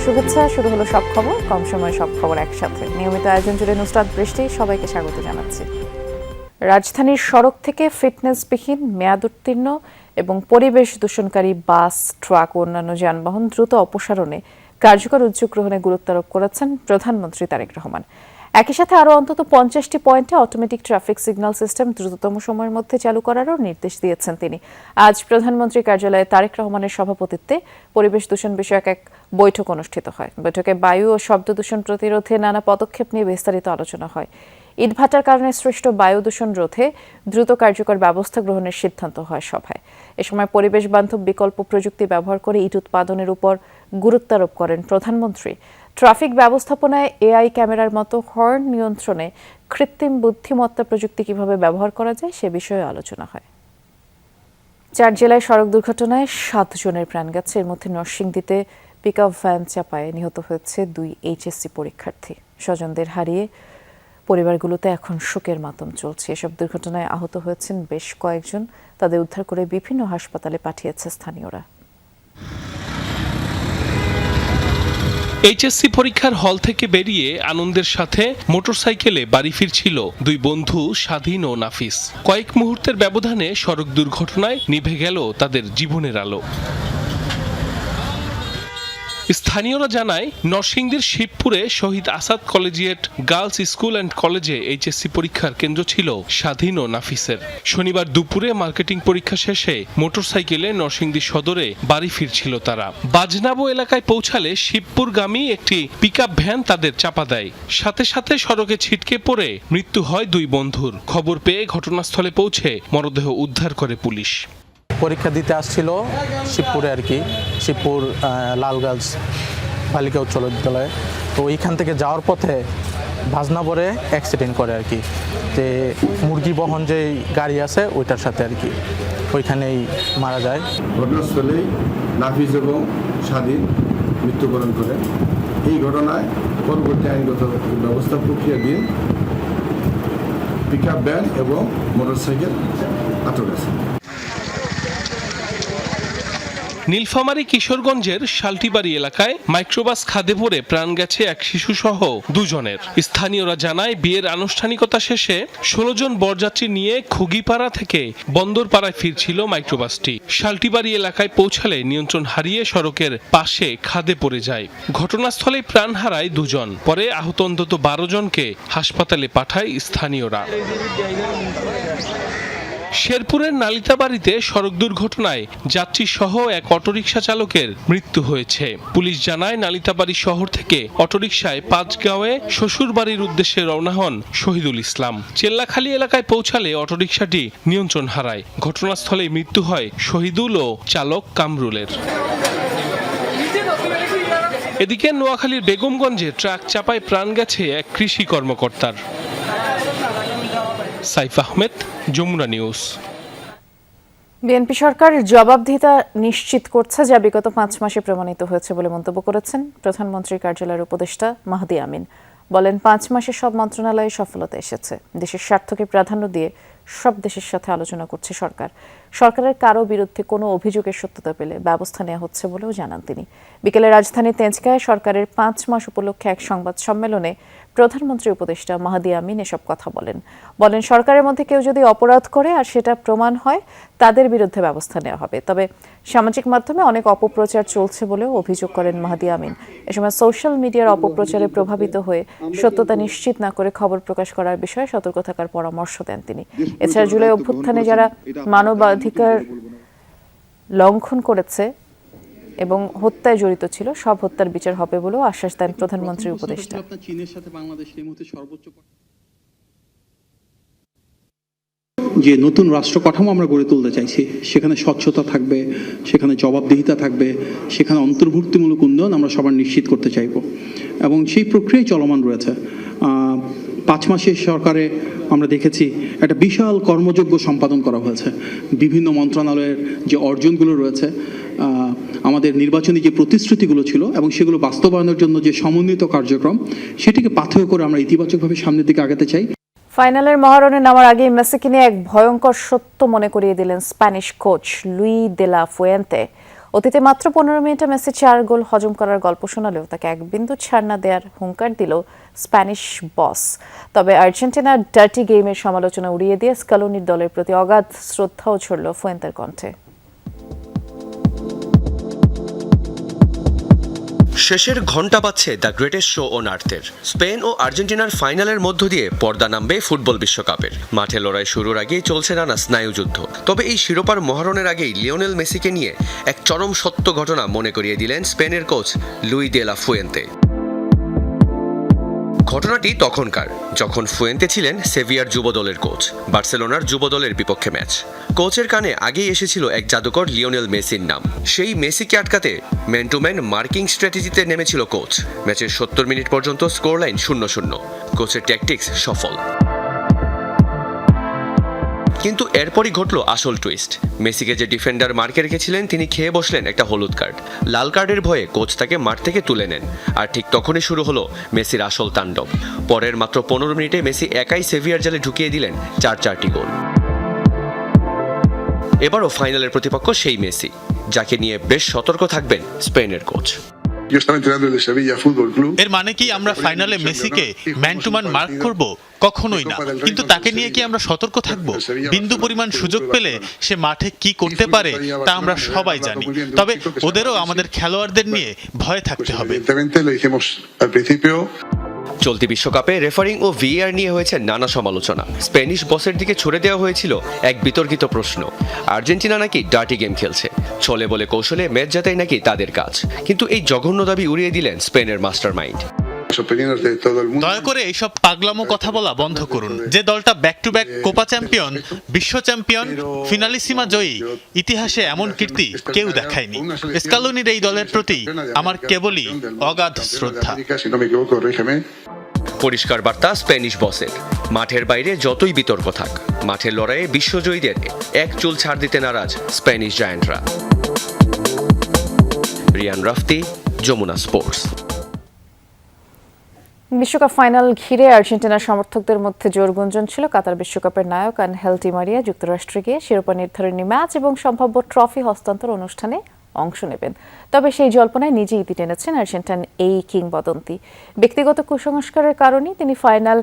শুভেচ্ছা। শুরু হলো সব খবর, কম সময়ে সব খবর একসাথে। নিয়মিত আয়োজন জুড়ে নুসরাত বৃষ্টি, সবাইকে স্বাগত জানাচ্ছি। রাজধানীর সড়ক থেকে ফিটনেসবিহীন, মেয়াদ উত্তীর্ণ এবং পরিবেশ দূষণকারী বাস, ট্রাক ও অন্যান্য যানবাহন দ্রুত অপসারণে কার্যকর উদ্যোগ গ্রহণে গুরুত্ব আরোপ করেছেন প্রধানমন্ত্রী তারেক রহমান। একই সাথে আরও অন্তত 50টি পয়েন্টে অটোমেটিক ট্রাফিক সিগন্যাল সিস্টেম দ্রুততম সময়ের মধ্যে চালু করারও নির্দেশ দিয়েছেন তিনি। আজ প্রধানমন্ত্রী কার্যালয়ে তারেক রহমানের সভাপতিত্বে পরিবেশ দূষণ বিষয়ক এক বৈঠক অনুষ্ঠিত হয়। বৈঠকে বায়ু ও শব্দ দূষণ প্রতিরোধে নানা পদক্ষেপ নিয়ে বিস্তারিত আলোচনা হয়। ইটভাটার কারণে সৃষ্ট বায়ু দূষণ রোধে দ্রুত কার্যকর ব্যবস্থা গ্রহণের সিদ্ধান্ত হয় সভায়। এ সময় পরিবেশ বান্ধব বিকল্প প্রযুক্তি ব্যবহার করে ইট উৎপাদনের উপর গুরুত্ব আরোপ করেন প্রধানমন্ত্রী। ট্রাফিক ব্যবস্থাপনায় এআই ক্যামেরার মতো হর্ন নিয়ন্ত্রণে কৃত্রিম বুদ্ধিমত্তা প্রযুক্তি কিভাবে ব্যবহার করা যায় সে বিষয়ে আলোচনা হয়। 4 জেলায় সড়ক দুর্ঘটনায় 7 জনের প্রাণ গেছে। এর মধ্যে নরসিংদীতে পিকআপ ভ্যান চাপায় নিহত হয়েছে 2 এইচএসসি পরীক্ষার্থী। স্বজনদের হারিয়ে পরিবারগুলোতে এখন শোকের মাতম চলছে। এসব দুর্ঘটনায় আহত হয়েছেন বেশ কয়েকজন। তাদের উদ্ধার করে বিভিন্ন হাসপাতালে পাঠিয়েছে স্থানীয়রা। এইচএসসি পরীক্ষার হল থেকে বেরিয়ে আনন্দের সাথে মোটরসাইকেলে বাড়ি ফিরছিল 2 বন্ধু স্বাধীন ও নাফিস। কয়েক মুহূর্তের ব্যবধানে সড়ক দুর্ঘটনায় নিভে গেল তাদের জীবনের আলো। স্থানীয়রা জানায়, নরসিংদীর শিবপুরে Shahid Asad collegiate girls school and কলেজে এইচএসসি পরীক্ষার কেন্দ্র ছিল স্বাধীন ও নাফিসের। শনিবার দুপুরে মার্কেটিং পরীক্ষা শেষে মোটরসাইকেলে নরসিংদী সদরে বাড়ি ফিরছিল তারা। বাজনাবো এলাকায় পৌঁছালে শিবপুরগামী একটি পিকআপ ভ্যান তাদের চাপা দেয়। সাথে সাথে সড়কে ছিটকে পড়ে মৃত্যু হয় 2 বন্ধুর। খবর পেয়ে ঘটনাস্থলে পৌঁছে মরদেহ উদ্ধার করে পুলিশ। পরীক্ষা দিতে আসছিল শিবপুরে আর কি, শিবপুর লাল গার্লস বালিকা উচ্চ বিদ্যালয়ে। তো ওইখান থেকে যাওয়ার পথে বাজনাবরে অ্যাক্সিডেন্ট করে আর কি, যে মুরগি বহন যে গাড়ি আছে ওইটার সাথে আর কি, ওইখানেই মারা যায়। ঘটনাস্থলেই নাফিস এবং স্বাধীন মৃত্যুবরণ করে। এই ঘটনায় পরবর্তী আইনগত ব্যবস্থা প্রক্রিয়া দিয়ে পিকআপ ভ্যান এবং মোটরসাইকেল আটক আছে। নীলফামারী কিশোরগঞ্জের শালটিবাড়ি এলাকায় মাইক্রোবাস খাদে পড়ে প্রাণ গেছে এক শিশুসহ 2 জনের। স্থানীয়রা জানায়, বিয়ের আনুষ্ঠানিকতা শেষে 16 জন বরযাত্রী নিয়ে খুগিপাড়া থেকে বন্দরপাড়ায় ফিরছিল মাইক্রোবাসটি। শালটিবাড়ি এলাকায় পৌঁছালে নিয়ন্ত্রণ হারিয়ে সড়কের পাশে খাদে পড়ে যায়। ঘটনাস্থলে প্রাণ হারায় 2 জন। পরে আহত অন্তত 12 জনকে হাসপাতালে পাঠায় স্থানীয়রা। শেরপুরের নালিতাবাড়িতে সড়ক দুর্ঘটনায় যাত্রী সহ এক অটোরিকশা চালকের মৃত্যু হয়েছে। পুলিশ জানায়, নালিতাবাড়ি শহর থেকে অটোরিকশায় 5 গাঁওয়ে শ্বশুর বাড়ির উদ্দেশ্যে রওনা হন শহীদুল ইসলাম। চেল্লাখালী এলাকায় পৌঁছালে অটোরিকশাটি নিয়ন্ত্রণ হারায়। ঘটনাস্থলে মৃত্যু হয় শহীদুল ও চালক কামরুলের। এদিকে নোয়াখালীর বেগমগঞ্জে ট্রাক চাপায় প্রাণ গেছে এক কৃষি কর্মকর্তার। সাইফ আহমেদ, যমুনা নিউজ। বিএনপি সরকার জবাবদিহিতা নিশ্চিত করছে, যা বিগত 5 মাসে প্রমাণিত হয়েছে বলে মন্তব্য করেছেন প্রধানমন্ত্রীর কার্যালয়ের উপদেষ্টা মাহদি আমিন। বলেন, 5 মাসে সব মন্ত্রণালয়ে সফলতা এসেছে। দেশের স্বার্থকে প্রাধান্য দিয়ে সব দেশের সাথে আলোচনা করছে সরকার। সরকারের কারো বিরুদ্ধে কোনো অভিযোগের সত্যতা পেলে ব্যবস্থা নেওয়া হচ্ছে বলেও জানান তিনি। বিকেলে রাজধানীর তেজগাঁয়ে সরকারের 5 মাস উপলক্ষে এক সংবাদ সম্মেলনে প্রধানমন্ত্রী উপদেষ্টা মাহদি আমিন এসব কথা বলেন সরকারের মধ্যে কেউ যদি অপরাধ করে আর সেটা প্রমাণ হয়, তাদের বিরুদ্ধে ব্যবস্থা নেওয়া হবে। তবে সামাজিক মাধ্যমে অনেক অপপ্রচার চলছে বলেও অভিযোগ করেন মাহদি আমিন। এ সময় সোশ্যাল মিডিয়ার অপপ্রচারে প্রভাবিত হয়ে সত্যতা নিশ্চিত না করে খবর প্রকাশ করার বিষয়ে সতর্ক থাকার পরামর্শ দেন তিনি। এছাড়া জুলাই অভ্যুত্থানে যারা মানবাধিকার লঙ্ঘন করেছে এবং হত্যায় জড়িত ছিল, সব হত্যার বিচার হবে বলেও আশ্বাস দেন প্রধানমন্ত্রী উপদেষ্টা। চীনের সাথে বাংলাদেশ এই মুহূর্তে সর্বোচ্চ যে নতুন রাষ্ট্র কাঠামো আমরা গড়ে তুলতে চাইছি, সেখানে স্বচ্ছতা থাকবে, সেখানে জবাবদিহিতা থাকবে, সেখানে অন্তর্ভুক্তিমূলক উন্নয়ন আমরা সবার নিশ্চিত করতে চাইব এবং সেই প্রক্রিয়ায় চলমান রয়েছে। 5 মাসের সরকারে আমরা দেখেছি একটা বিশাল কর্মযজ্ঞ সম্পাদন করা হয়েছে। বিভিন্ন মন্ত্রণালয়ের যে অর্জনগুলো রয়েছে, আমাদের নির্বাচনী যে প্রতিশ্রুতিগুলো ছিল এবং সেগুলো বাস্তবায়নের জন্য যে সমন্বিত কার্যক্রম, সেটিকে পাথেয় করে আমরা ইতিবাচকভাবে সামনের দিকে আগাতে চাই। ফাইনালের মহারণে নামার আগে মেসিকে নিয়ে এক ভয়ঙ্কর সত্য মনে করিয়ে দিলেন স্প্যানিশ কোচ লুই দে লা ফুয়েন্তে। অতীতে মাত্র 15 মিনিটে মেসি 4 গোল হজম করার গল্প শোনালেও তাকে এক বিন্দু ছাড় না দেওয়ার হুঙ্কার দিল স্প্যানিশ বস। তবে আর্জেন্টিনার ডার্টি গেমের সমালোচনা উড়িয়ে দিয়ে স্কালোনির দলের প্রতি অগাধ শ্রদ্ধাও ঝরল ফুয়েন্তের কণ্ঠে। শেষের ঘণ্টা বাজছে দ্য গ্রেটেস্ট শো অন আর্থের। স্পেন ও আর্জেন্টিনার ফাইনালের মধ্য দিয়ে পর্দা নামবে ফুটবল বিশ্বকাপের। মাঠে লড়াই শুরুর আগেই চলছে নানা স্নায়ুযুদ্ধ। তবে এই শিরোপার মহারণের আগেই লিওনেল মেসিকে নিয়ে এক চরম সত্য ঘটনা মনে করিয়ে দিলেন স্পেনের কোচ লুই দে লা ফুয়েন্তে। ঘটনাটি তখনকার যখন ফুয়েন্তে ছিলেন সেভিয়ার যুব দলের কোচ। বার্সেলোনার যুব দলের বিপক্ষে ম্যাচ। কোচের কানে আগেই এসেছিল এক জাদুকর লিওনেল মেসির নাম। সেই মেসিকে আটকাতে ম্যান টু ম্যান মার্কিং স্ট্র্যাটেজিতে নেমেছিল কোচ। ম্যাচের 70 মিনিট পর্যন্ত স্কোর লাইন 0-0। কোচের ট্যাকটিক্স সফল। কিন্তু এরপরই ঘটল আসল টুইস্ট। মেসিকে যে ডিফেন্ডার মার্কে রেখেছিলেন তিনি খেয়ে বসলেন একটা হলুদ কার্ড। লাল কার্ডের ভয়ে কোচ তাকে মাঠ থেকে তুলে নেন। আর ঠিক তখনই শুরু হলো মেসির আসল তাণ্ডব। পরের মাত্র 15 মিনিটে মেসি একাই সেভিয়ার জালে ঢুকিয়ে দিলেন 4টি গোল। এবারও ফাইনালের প্রতিপক্ষ সেই মেসি, যাকে নিয়ে বেশ সতর্ক থাকবেন স্পেনের কোচ। এর মানে কি আমরা ফাইনালে মেসিকে ম্যান টু ম্যান মার্ক করব? কখনোই না। কিন্তু তাকে নিয়ে কি আমরা সতর্ক থাকব? বিন্দু পরিমাণ সুযোগ পেলে সে মাঠে কি করতে পারে তা আমরা সবাই জানি। তবে ওদেরও আমাদের খেলোয়াড়দের নিয়ে ভয় থাকতে হবে। চলতি বিশ্বকাপে রেফারিং ও ভিএআর নিয়ে হয়েছে নানা সমালোচনা। স্প্যানিশ বসের দিকে ছুড়ে দেওয়া হয়েছিল এক বিতর্কিত প্রশ্ন। আর্জেন্টিনা নাকি ডার্টি গেম খেলছে, ছলে বলে কৌশলে ম্যাচ জেতাই নাকি তাদের কাজ। কিন্তু এই জঘন্য দাবি উড়িয়ে দিলেন স্পেনের মাস্টারমাইন্ড। দয়া করে এইসব পাগলামো কথা বলা বন্ধ করুন। যে দলটা back to back Copa champion, বিশ্ব চ্যাম্পিয়ন, ফিনালিসিমা জয়ী, ইতিহাসে এমন কীর্তি কেউ দেখায়নি। স্কালোনির এই দলের প্রতি আমার কেবলই অগাধ শ্রদ্ধা। পরিষ্কার বার্তা স্প্যানিশ বসের। মাঠের বাইরে যতই বিতর্ক থাক, মাঠের লড়াইয়ে বিশ্বজয়ীদের এক চুল ছাড় দিতে নারাজ স্প্যানিশ জায়ান্টরা। রিয়ান রাফতি, যমুনা স্পোর্টস। বিশ্বকাপ ফাইনাল ঘিরে আর্জেন্টিনার সমর্থকদের মধ্যে জোর গুঞ্জন ছিল কাতার বিশ্বকাপের নায়ক আনহেল ডি মারিয়া যুক্তরাষ্ট্রে গিয়ে শিরোপা নির্ধারণী ম্যাচ এবং সম্ভাব্য ট্রফি হস্তান্তর অনুষ্ঠানে অংশ নেবেন। তবে সেই জল্পনায় নিজে ইতি টেনেছেন আর্জেন্টাইন এই কিংবদন্তি। ব্যক্তিগত কুসংস্কারের কারণেই তিনি ফাইনাল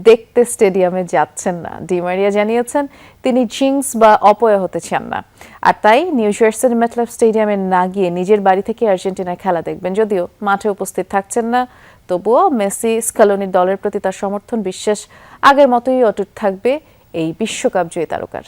দেখতে স্টেডিয়ামে যাচ্ছেন না। ডি মারিয়া জানিয়েছেন তিনি জিংস বা অপয়া হতে চান না, আর তাই নিউ জার্সির মেটলাইফ স্টেডিয়ামে না গিয়ে নিজের বাড়ি থেকে আর্জেন্টিনার খেলা দেখবেন। যদিও মাঠে উপস্থিত থাকছেন না, তবুও মেসি স্কালোনির দলের প্রতি তার সমর্থন বিশ্বাস আগের মতোই অটুট থাকবে এই বিশ্বকাপ জয়ী তারকার।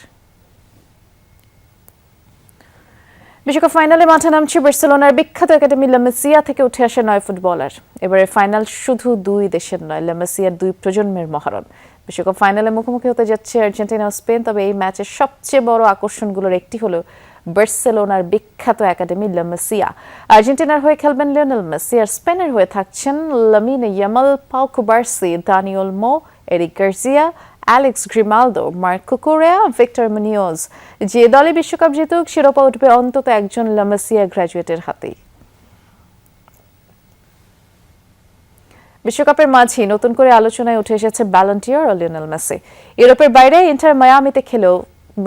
বিশ্বকাপ ফাইনালে মাঠে নামছে বার্সেলোনার বিখ্যাত একাডেমি লা মাসিয়া থেকে উঠে আসে 9 ফুটবলার। এবারের ফাইনাল শুধু 2 দেশের নয়, লা মাসিয়ার 2 প্রজন্মের মহারণ। বিশ্বকাপ ফাইনালে মুখোমুখি হতে যাচ্ছে আর্জেন্টিনা ও স্পেন। তবে এই ম্যাচের সবচেয়ে বড় আকর্ষণগুলোর একটি হলো বার্সেলোনার বিখ্যাত একাডেমি লা মাসিয়া। আর্জেন্টিনার হয়ে খেলবেন লিওনেল মেসি, আর স্পেনের হয়ে থাকছেন Lamine Yamal, Pau Cubarsi, Dani Olmo, Eric Garcia, Alex Grimaldo, Marc Cucurella, Victor Munoz. যে দলে বিশ্বকাপ জিতুক শিরোপা উঠবে অন্তত একজন লা মাসিয়া গ্র্যাজুয়েটের হাতেই। বিশ্বকাপের মাঝে নতুন করে আলোচনায় উঠে এসেছে ব্যালন ডি'র ও লিওনেল মেসি। ইউরোপের বাইরে ইন্টার মায়ামিতে খেলেও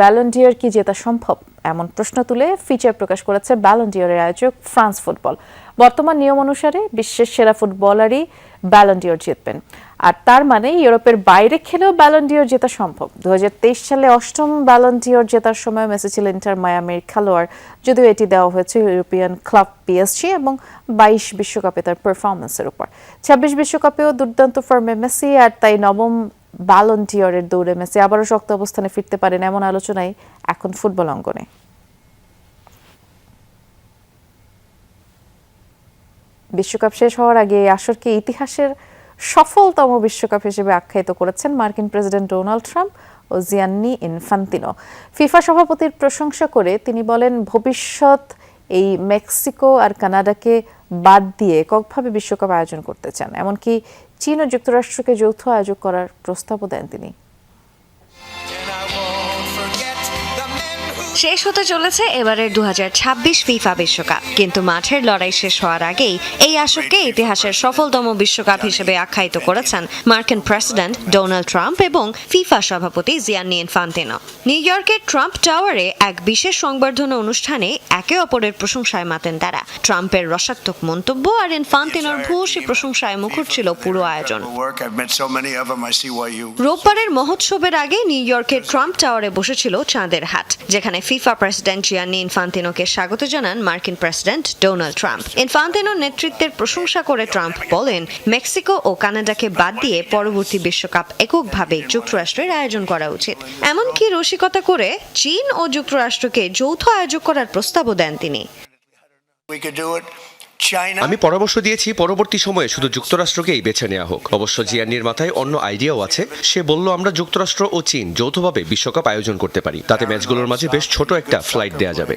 ব্যালন ডি'র কি জেতা সম্ভব, এমন প্রশ্ন তুলে ফিচার প্রকাশ করেছে ব্যালন ডি'রের আয়োজক ফ্রান্স ফুটবল। বর্তমান নিয়ম অনুসারে বিশ্বের সেরা ফুটবলারই ব্যালন ডি'র জিতবেন, আর তার মানে ইউরোপের বাইরে খেলেও ব্যালন ডি'র জেতা সম্ভব। 2023 সালে 8ম ব্যালন ডি'র জেতার সময় মেসি ছিল ইন্টার মায়ামির খেলোয়াড়, যদিও এটি দেওয়া হয়েছে ইউরোপিয়ান ক্লাব পিএসজি এবং 22 বিশ্বকাপে তার পারফরমেন্সের উপর। 26 বিশ্বকাপেও দুর্দান্ত ফর্মে মেসি, আর তাই 9ম ব্যালন ডি'রের দৌড়ে মেসি আবারও শক্ত অবস্থানে ফিরতে পারেন, এমন আলোচনাই এখন ফুটবল অঙ্গনে। বিশ্বকাপ শেষ হওয়ার আগে এই আসরকে ইতিহাসের সফলতম বিশ্বকাপ হিসেবে আখ্যায়িত করেছেন মার্কিন প্রেসিডেন্ট ডোনাল্ড ট্রাম্প ও জিয়ান্নি ইনফান্তিনো। ফিফা সভাপতির প্রশংসা করে তিনি বলেন, ভবিষ্যৎ এই মেক্সিকো আর কানাডাকে বাদ দিয়ে এককভাবে বিশ্বকাপ আয়োজন করতে চান। এমনকি চীন ও যুক্তরাষ্ট্রকে যৌথ আয়োজক করার প্রস্তাবও দেন তিনি। শেষ হতে চলেছে এবারের 2026 ফিফা বিশ্বকাপ, কিন্তু মাঠের লড়াই শেষ হওয়ার আগেই এই আসরকে ইতিহাসের সফলতম বিশ্বকাপ হিসেবে আখ্যায়িত করেছেন মার্কিন প্রেসিডেন্ট ডোনাল্ড ট্রাম্প এবং ফিফা সভাপতি জিয়ান্নি ইনফান্তিনো। নিউ ইয়র্কের ট্রাম্প টাওয়ারে এক বিশেষ সংবর্ধনা অনুষ্ঠানে একে অপরের প্রশংসায় মাতেন তারা। ট্রাম্পের রসাত্মক মন্তব্য আর ইনফান্তিনোর ভূয়সী প্রশংসায় মুখর ছিল পুরো আয়োজন। রোববারের মহোৎসবের আগে নিউ ইয়র্কের ট্রাম্প টাওয়ারে বসেছিল চাঁদের হাট, যেখানে ফিফা প্রেসিডেন্ট জিয়ান্নি ইনফান্তিনোকে স্বাগত জানান মার্কিন প্রেসিডেন্ট ডোনাল্ড ট্রাম্প। ইনফান্তিনোর নেতৃত্বের প্রশংসা করে ট্রাম্প বলেন, মেক্সিকো ও কানাডাকে বাদ দিয়ে পরবর্তী বিশ্বকাপ এককভাবে যুক্তরাষ্ট্রের আয়োজন করা উচিত। এমনকি রসিকতা করে চীন ও যুক্তরাষ্ট্রকে যৌথ আয়োজক করার প্রস্তাবও দেন তিনি। আমি পরামর্শ দিয়েছি পরবর্তী সময়ে শুধু যুক্তরাষ্ট্রকেই বেছে নেওয়া হোক। অবশ্য জিয়ান্নির মাথায় অন্য আইডিয়াও আছে। সে বলল, আমরা যুক্তরাষ্ট্র ও চীন যৌথভাবে বিশ্বকাপ আয়োজন করতে পারি, তাতে ম্যাচগুলোর মাঝে বেশ ছোট একটা ফ্লাইট দেয়া যাবে।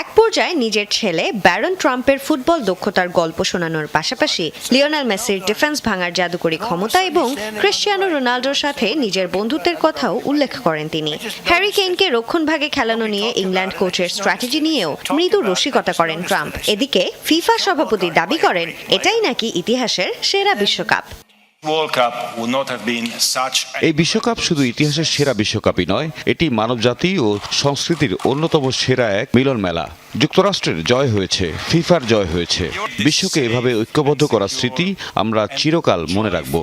এক পর্যায়ে নিজের ছেলে ব্যারন ট্রাম্পের ফুটবল দক্ষতার গল্প শোনানোর পাশাপাশি লিওনেল মেসির ডিফেন্স ভাঙার জাদুকরী ক্ষমতা এবং ক্রিশ্চিয়ানো রোনাল্ডোর সাথে নিজের বন্ধুত্বের কথাও উল্লেখ করেন তিনি। হ্যারি কেইনকে রক্ষণভাগে খেলানো নিয়ে ইংল্যান্ড কোচের স্ট্র্যাটেজি নিয়েও মৃদু রসিকতা করেন ট্রাম্প। এদিকে ফিফা সভাপতি দাবি করেন, এটাই নাকি ইতিহাসের সেরা বিশ্বকাপ। এই বিশ্বকাপ শুধু ইতিহাসের সেরা বিশ্বকাপই নয়, এটি মানবজাতি ও সংস্কৃতির অন্যতম সেরা এক মিলন মেলা। যুক্তরাষ্ট্রের জয় হয়েছে, ফিফার জয় হয়েছে। বিশ্বকে এভাবে ঐক্যবদ্ধ করার স্মৃতি আমরা চিরকাল মনে রাখব।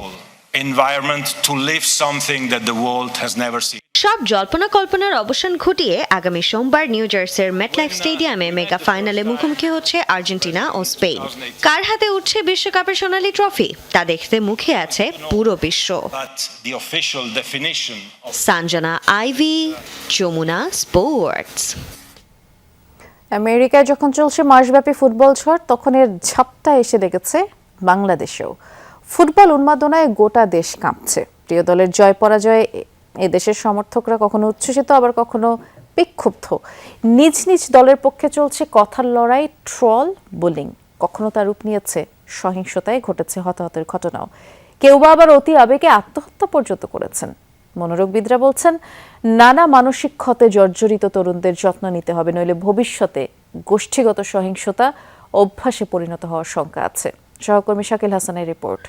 সব জল্পনা কল্পনার অবসান ঘটিয়ে আগামী সোমবার নিউ জার্সির মেটলাইফ স্টেডিয়ামে মেগা ফাইনালে মুখোমুখি হচ্ছে আর্জেন্টিনা ও স্পেন। কার হাতে উঠছে বিশ্বকাপের সোনালী ট্রফি তা দেখতে মুখে আছে পুরো বিশ্ব। Sanjana Ivy, Jamuna sports. আমেরিকায় যখন চলছে মাসব্যাপী ফুটবল ঝড়, তখন এর ঝাপটা এসে লেগেছে বাংলাদেশেও। ফুটবল উন্মাদনায় গোটা দেশ কাঁপছে। প্রিয় দলের জয় পরাজয়ে এদেশের সমর্থকরা কখনো উচ্ছ্বসিত, আবার কখনো বিক্ষুব্ধ। নিজ নিজ দলের পক্ষে চলছে কথার লড়াই, ট্রল, বুলিং। কখনো তার রূপ নিয়েছে সহিংসতায়, ঘটেছে হতাহতের ঘটনাও। কেউ বা আবার অতি আবেগে আত্মহত্যা পর্যন্ত করেছেন। মনোরোগবিদরা বলছেন, নানা মানসিক ক্ষতে জর্জরিত তরুণদের যত্ন নিতে হবে, নইলে ভবিষ্যতে গোষ্ঠীগত সহিংসতা অভ্যাসে পরিণত হওয়ার শঙ্কা আছে। সহকর্মী শাকিল হাসানের রিপোর্ট।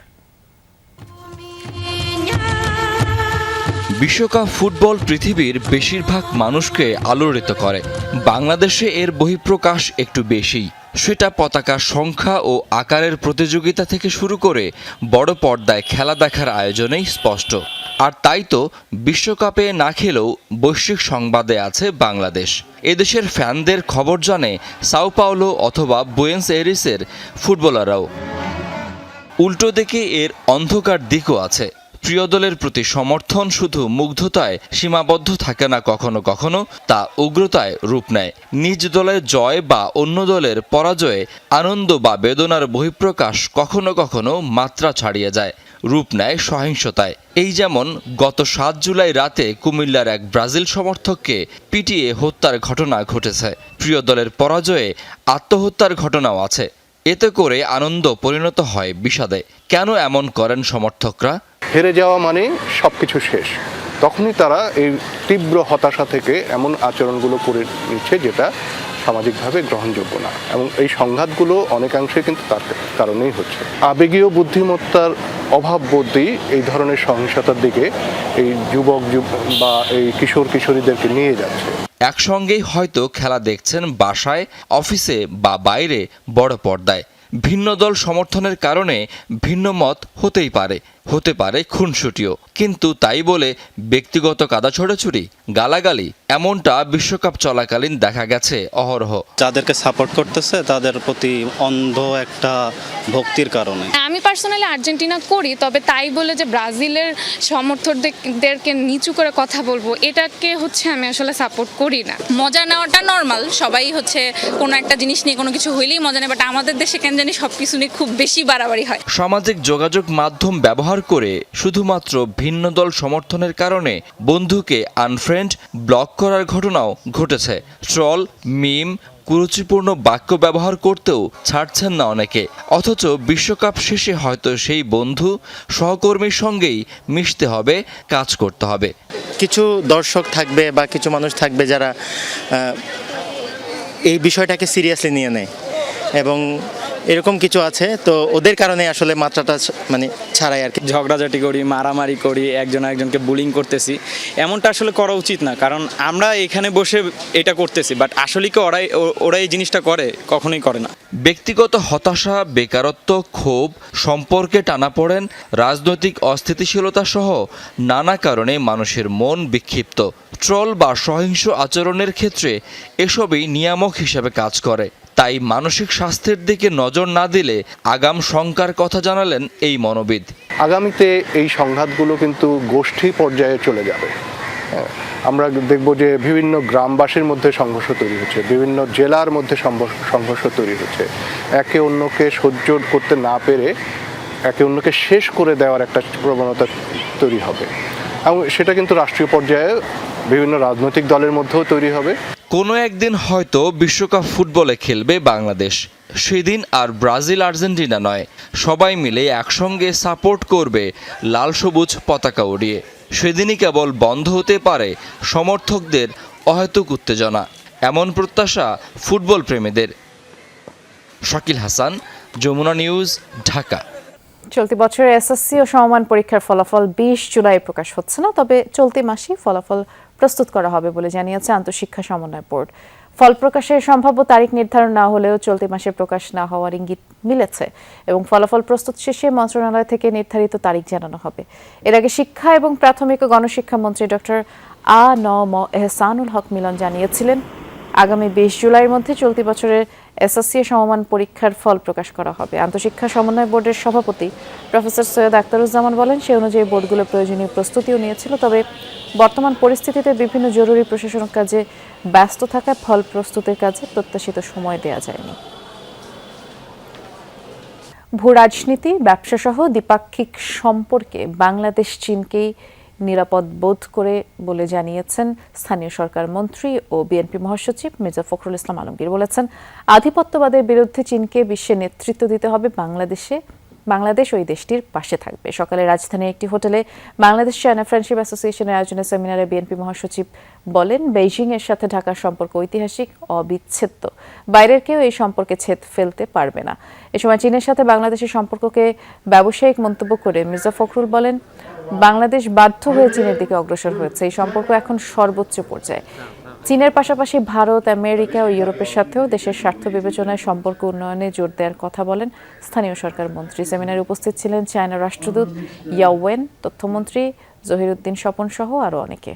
বিশ্বকাপ ফুটবল পৃথিবীর বেশিরভাগ মানুষকে আলোড়িত করে। বাংলাদেশে এর বহিঃপ্রকাশ একটু বেশি। সেটা পতাকার সংখ্যা ও আকারের প্রতিযোগিতা থেকে শুরু করে বড় পর্দায় খেলা দেখার আয়োজনেই স্পষ্ট। আর তাই তো বিশ্বকাপে না খেলেও বৈশ্বিক সংবাদে আছে বাংলাদেশ। এদেশের ফ্যানদের খবর জানে সাও পাওলো অথবা বুয়েন্স এরিসের ফুটবলাররাও। উল্টো দিকে এর অন্ধকার দিকও আছে। প্রিয় দলের প্রতি সমর্থন শুধু মুগ্ধতায় সীমাবদ্ধ থাকে না, কখনো কখনো তা উগ্রতায় রূপ নেয়। নিজ দলের জয় বা অন্য দলের পরাজয়ে আনন্দ বা বেদনার বহিঃপ্রকাশ কখনো কখনো মাত্রা ছাড়িয়ে যায়, রূপ নেয় সহিংসতায়। এই যেমন গত 7 জুলাই রাতে কুমিল্লার এক ব্রাজিল সমর্থককে পিটিয়ে হত্যার ঘটনা ঘটেছে। প্রিয় দলের পরাজয়ে আত্মহত্যার ঘটনাও আছে। এতে করে আনন্দ পরিণত হয় বিষাদে। কেন এমন করেন সমর্থকরা? হেরে যাওয়া মানে সবকিছু শেষ। তখনই তারা এই তীব্র হতাশা থেকে এমন আচরণগুলো করে নিচ্ছে যেটা সামাজিকভাবে গ্রহণযোগ্য না, এবং এই সংঘাতগুলো অনেকাংশে কিন্তু তার কারণেই হচ্ছে। আবেগীয় বুদ্ধিমত্তার অভাব বোধই এই ধরনের সহিংসতার দিকে এই যুবক বা এই কিশোর কিশোরীদেরকে নিয়ে যাচ্ছে। একসঙ্গেই হয়তো খেলা দেখছেন বাসায়, অফিসে বা বাইরে বড় পর্দায়। ভিন্ন দল সমর্থনের কারণে ভিন্ন মত হতেই পারে, হতে পারে খুনসুটিও, কিন্তু তাই বলে ব্যক্তিগত কাদা ছোড়াছুড়ি, গালাগালি এমনটা বিশ্বকাপ চলাকালীন দেখা গেছে অহরহ। যাদেরকে সাপোর্ট করতেছে তাদের প্রতি অন্ধ একটা ভক্তির কারণে। আমি পার্সোনালি আর্জেন্টিনা করি, তবে তাই বলে যে ব্রাজিলের সমর্থকদেরকে নিচু করে কথা বলবো, এটাকে আমি আসলে সাপোর্ট করি না। মজা নেওয়াটা নর্মাল, সবাই কোনো একটা জিনিস নিয়ে কোনো কিছু হইলেই মজা নেয়, বাট আমাদের দেশে কেন জানি সবকিছু নিয়ে খুব বেশি বাড়াবাড়ি হয়। সামাজিক যোগাযোগ মাধ্যম ব্যবহার করে শুধুমাত্র ভিন্ন দল সমর্থনের কারণে বন্ধুকে আনফ্রেন্ড, ব্লক করার ঘটনাও ঘটেছে। ট্রল, মিম, কুরুচিপূর্ণ বাক্য ব্যবহার করতেও ছাড়ছেন না অনেকে। অথচ বিশ্বকাপ শেষে হয়তো সেই বন্ধু সহকর্মীর সঙ্গেই মিশতে হবে, কাজ করতে হবে। কিছু দর্শক থাকবে বা কিছু মানুষ থাকবে যারা এই বিষয়টাকে সিরিয়াসলি নিয়ে নেয়, এবং এরকম কিছু আছে, তো ওদের কারণে আসলে মাত্রাটা মানে ছাড়াই আর কি। ঝগড়াঝাটি করি, মারামারি করি, একজন একজনকে বুলিং করতেছি, এমনটা আসলে করা উচিত না। কারণ আমরা এখানে বসে এটা করতেছি, বাট আসলে কি ওরা এই জিনিসটা করে? কখনোই করে না। ব্যক্তিগত হতাশা, বেকারত্ব, ক্ষোভ, সম্পর্কে টানাপোড়েন, রাজনৈতিক অস্থিতিশীলতা সহ নানা কারণে মানুষের মন বিক্ষিপ্ত। ট্রল বা সহিংস আচরণের ক্ষেত্রে এসবই নিয়ামক হিসেবে কাজ করে। তাই মানসিক স্বাস্থ্যের দিকে নজর না দিলে আগাম শঙ্কার কথা জানালেন এই মনোবিদ। আগামীতে এই সংঘাতগুলো কিন্তু গোষ্ঠী পর্যায়ে চলে যাবে। আমরা দেখব যে বিভিন্ন গ্রামবাসীর মধ্যে সংঘর্ষ তৈরি হচ্ছে, বিভিন্ন জেলার মধ্যে সংঘর্ষ তৈরি হচ্ছে। একে অন্যকে সহ্য করতে না পেরে একে অন্যকে শেষ করে দেওয়ার একটা প্রবণতা তৈরি হবে, এবং সেটা কিন্তু রাষ্ট্রীয় পর্যায়ে বিভিন্ন রাজনৈতিক দলের মধ্যেও তৈরি হবে। কোনো একদিন হয়তো বিশ্বকাপ ফুটবলে খেলবে বাংলাদেশ। সেদিন আর ব্রাজিল আর্জেন্টিনা নয়, সবাই মিলে একসঙ্গে সাপোর্ট করবে লাল সবুজ পতাকা উড়িয়ে। সেদিনই কেবল বন্ধ হতে পারে সমর্থকদের অহেতুক উত্তেজনা, এমন প্রত্যাশা ফুটবল প্রেমীদের। শাকিল হাসান, যমুনা নিউজ, ঢাকা। চলতি বছরের এসএসসি ও সমমান পরীক্ষার ফলাফল 20 জুলাই প্রকাশ হচ্ছে না, তবে চলতি মাসেই ফলাফল প্রস্তুত করা হবে বলে জানিয়েছে আন্তঃশিক্ষা সমন্বয় বোর্ড। ফল প্রকাশের সম্ভাব্য তারিখ নির্ধারণ না হলেও চলতি মাসে প্রকাশ না হওয়ার ইঙ্গিত মিলেছে, এবং ফলাফল প্রস্তুত শেষে মন্ত্রণালয় থেকে নির্ধারিত তারিখ জানানো হবে। এর আগে শিক্ষা এবং প্রাথমিক ও গণশিক্ষা মন্ত্রী ডক্টর আ.ন.ম এহসানুল হক মিলন জানিয়েছিলেন, আগামী 20 জুলাইয়ের মধ্যে চলতি বছরের এসএসসি সমমান পরীক্ষার ফল প্রকাশ করা হবে। আন্তঃশিক্ষা সমন্বয় বোর্ডের সভাপতি প্রফেসর সৈয়দ আখতারুজ্জামান বলেন, সে অনুযায়ী বোর্ডগুলো প্রয়োজনীয় প্রস্তুতিও নিয়েছিল, তবে বর্তমান পরিস্থিতিতে বিভিন্ন জরুরি প্রশাসনিক কাজে ব্যস্ত থাকায় ফল প্রস্তুতের কাজে প্রত্যাশিত সময় দেওয়া যায়নি। ভূ রাজনীতি, ব্যবসা সহ দ্বিপাক্ষিক সম্পর্কে বাংলাদেশ চীনকেই নিরাপদ বোধ করে বলে জানিয়েছেন স্থানীয় সরকার মন্ত্রী ও বিএনপি মহাসচিব মির্জা ফখরুল ইসলাম আলমগীর। বলেছেন, আধিপত্যবাদের বিরুদ্ধে চীনকে বিশ্বে নেতৃত্ব দিতে হবে, বাংলাদেশ ওই দেশটির পাশে থাকবে। সকালে রাজধানীর একটি হোটেলে বাংলাদেশ চায়না ফ্রেন্ডশিপ অ্যাসোসিয়েশনের আয়োজনে সেমিনারে বিএনপি মহাসচিব বলেন, বেইজিং এর সাথে ঢাকার সম্পর্ক ঐতিহাসিক, অবিচ্ছেদ্য, বাইরের কেউ এই সম্পর্কে ছেদ ফেলতে পারবে না। এ সময় চীনের সাথে বাংলাদেশের সম্পর্ককে ব্যবসায়িক মন্তব্য করে মির্জা ফখরুল বলেন, বাংলাদেশ বাধ্য হয়ে চীনের দিকে অগ্রসর হয়েছে, এই সম্পর্ক এখন সর্বোচ্চ পর্যায়ে। চীনের পাশাপাশি ভারত, আমেরিকা ও ইউরোপের সাথেও দেশের স্বার্থ বিবেচনায় সম্পর্ক উন্নয়নে জোর দেওয়ার কথা বলেন স্থানীয় সরকার মন্ত্রী। সেমিনারে উপস্থিত ছিলেন চায়না রাষ্ট্রদূত ইয়াওয়েন, তথ্যমন্ত্রী জহিরুদ্দিন স্বপন সহ আরো অনেকে।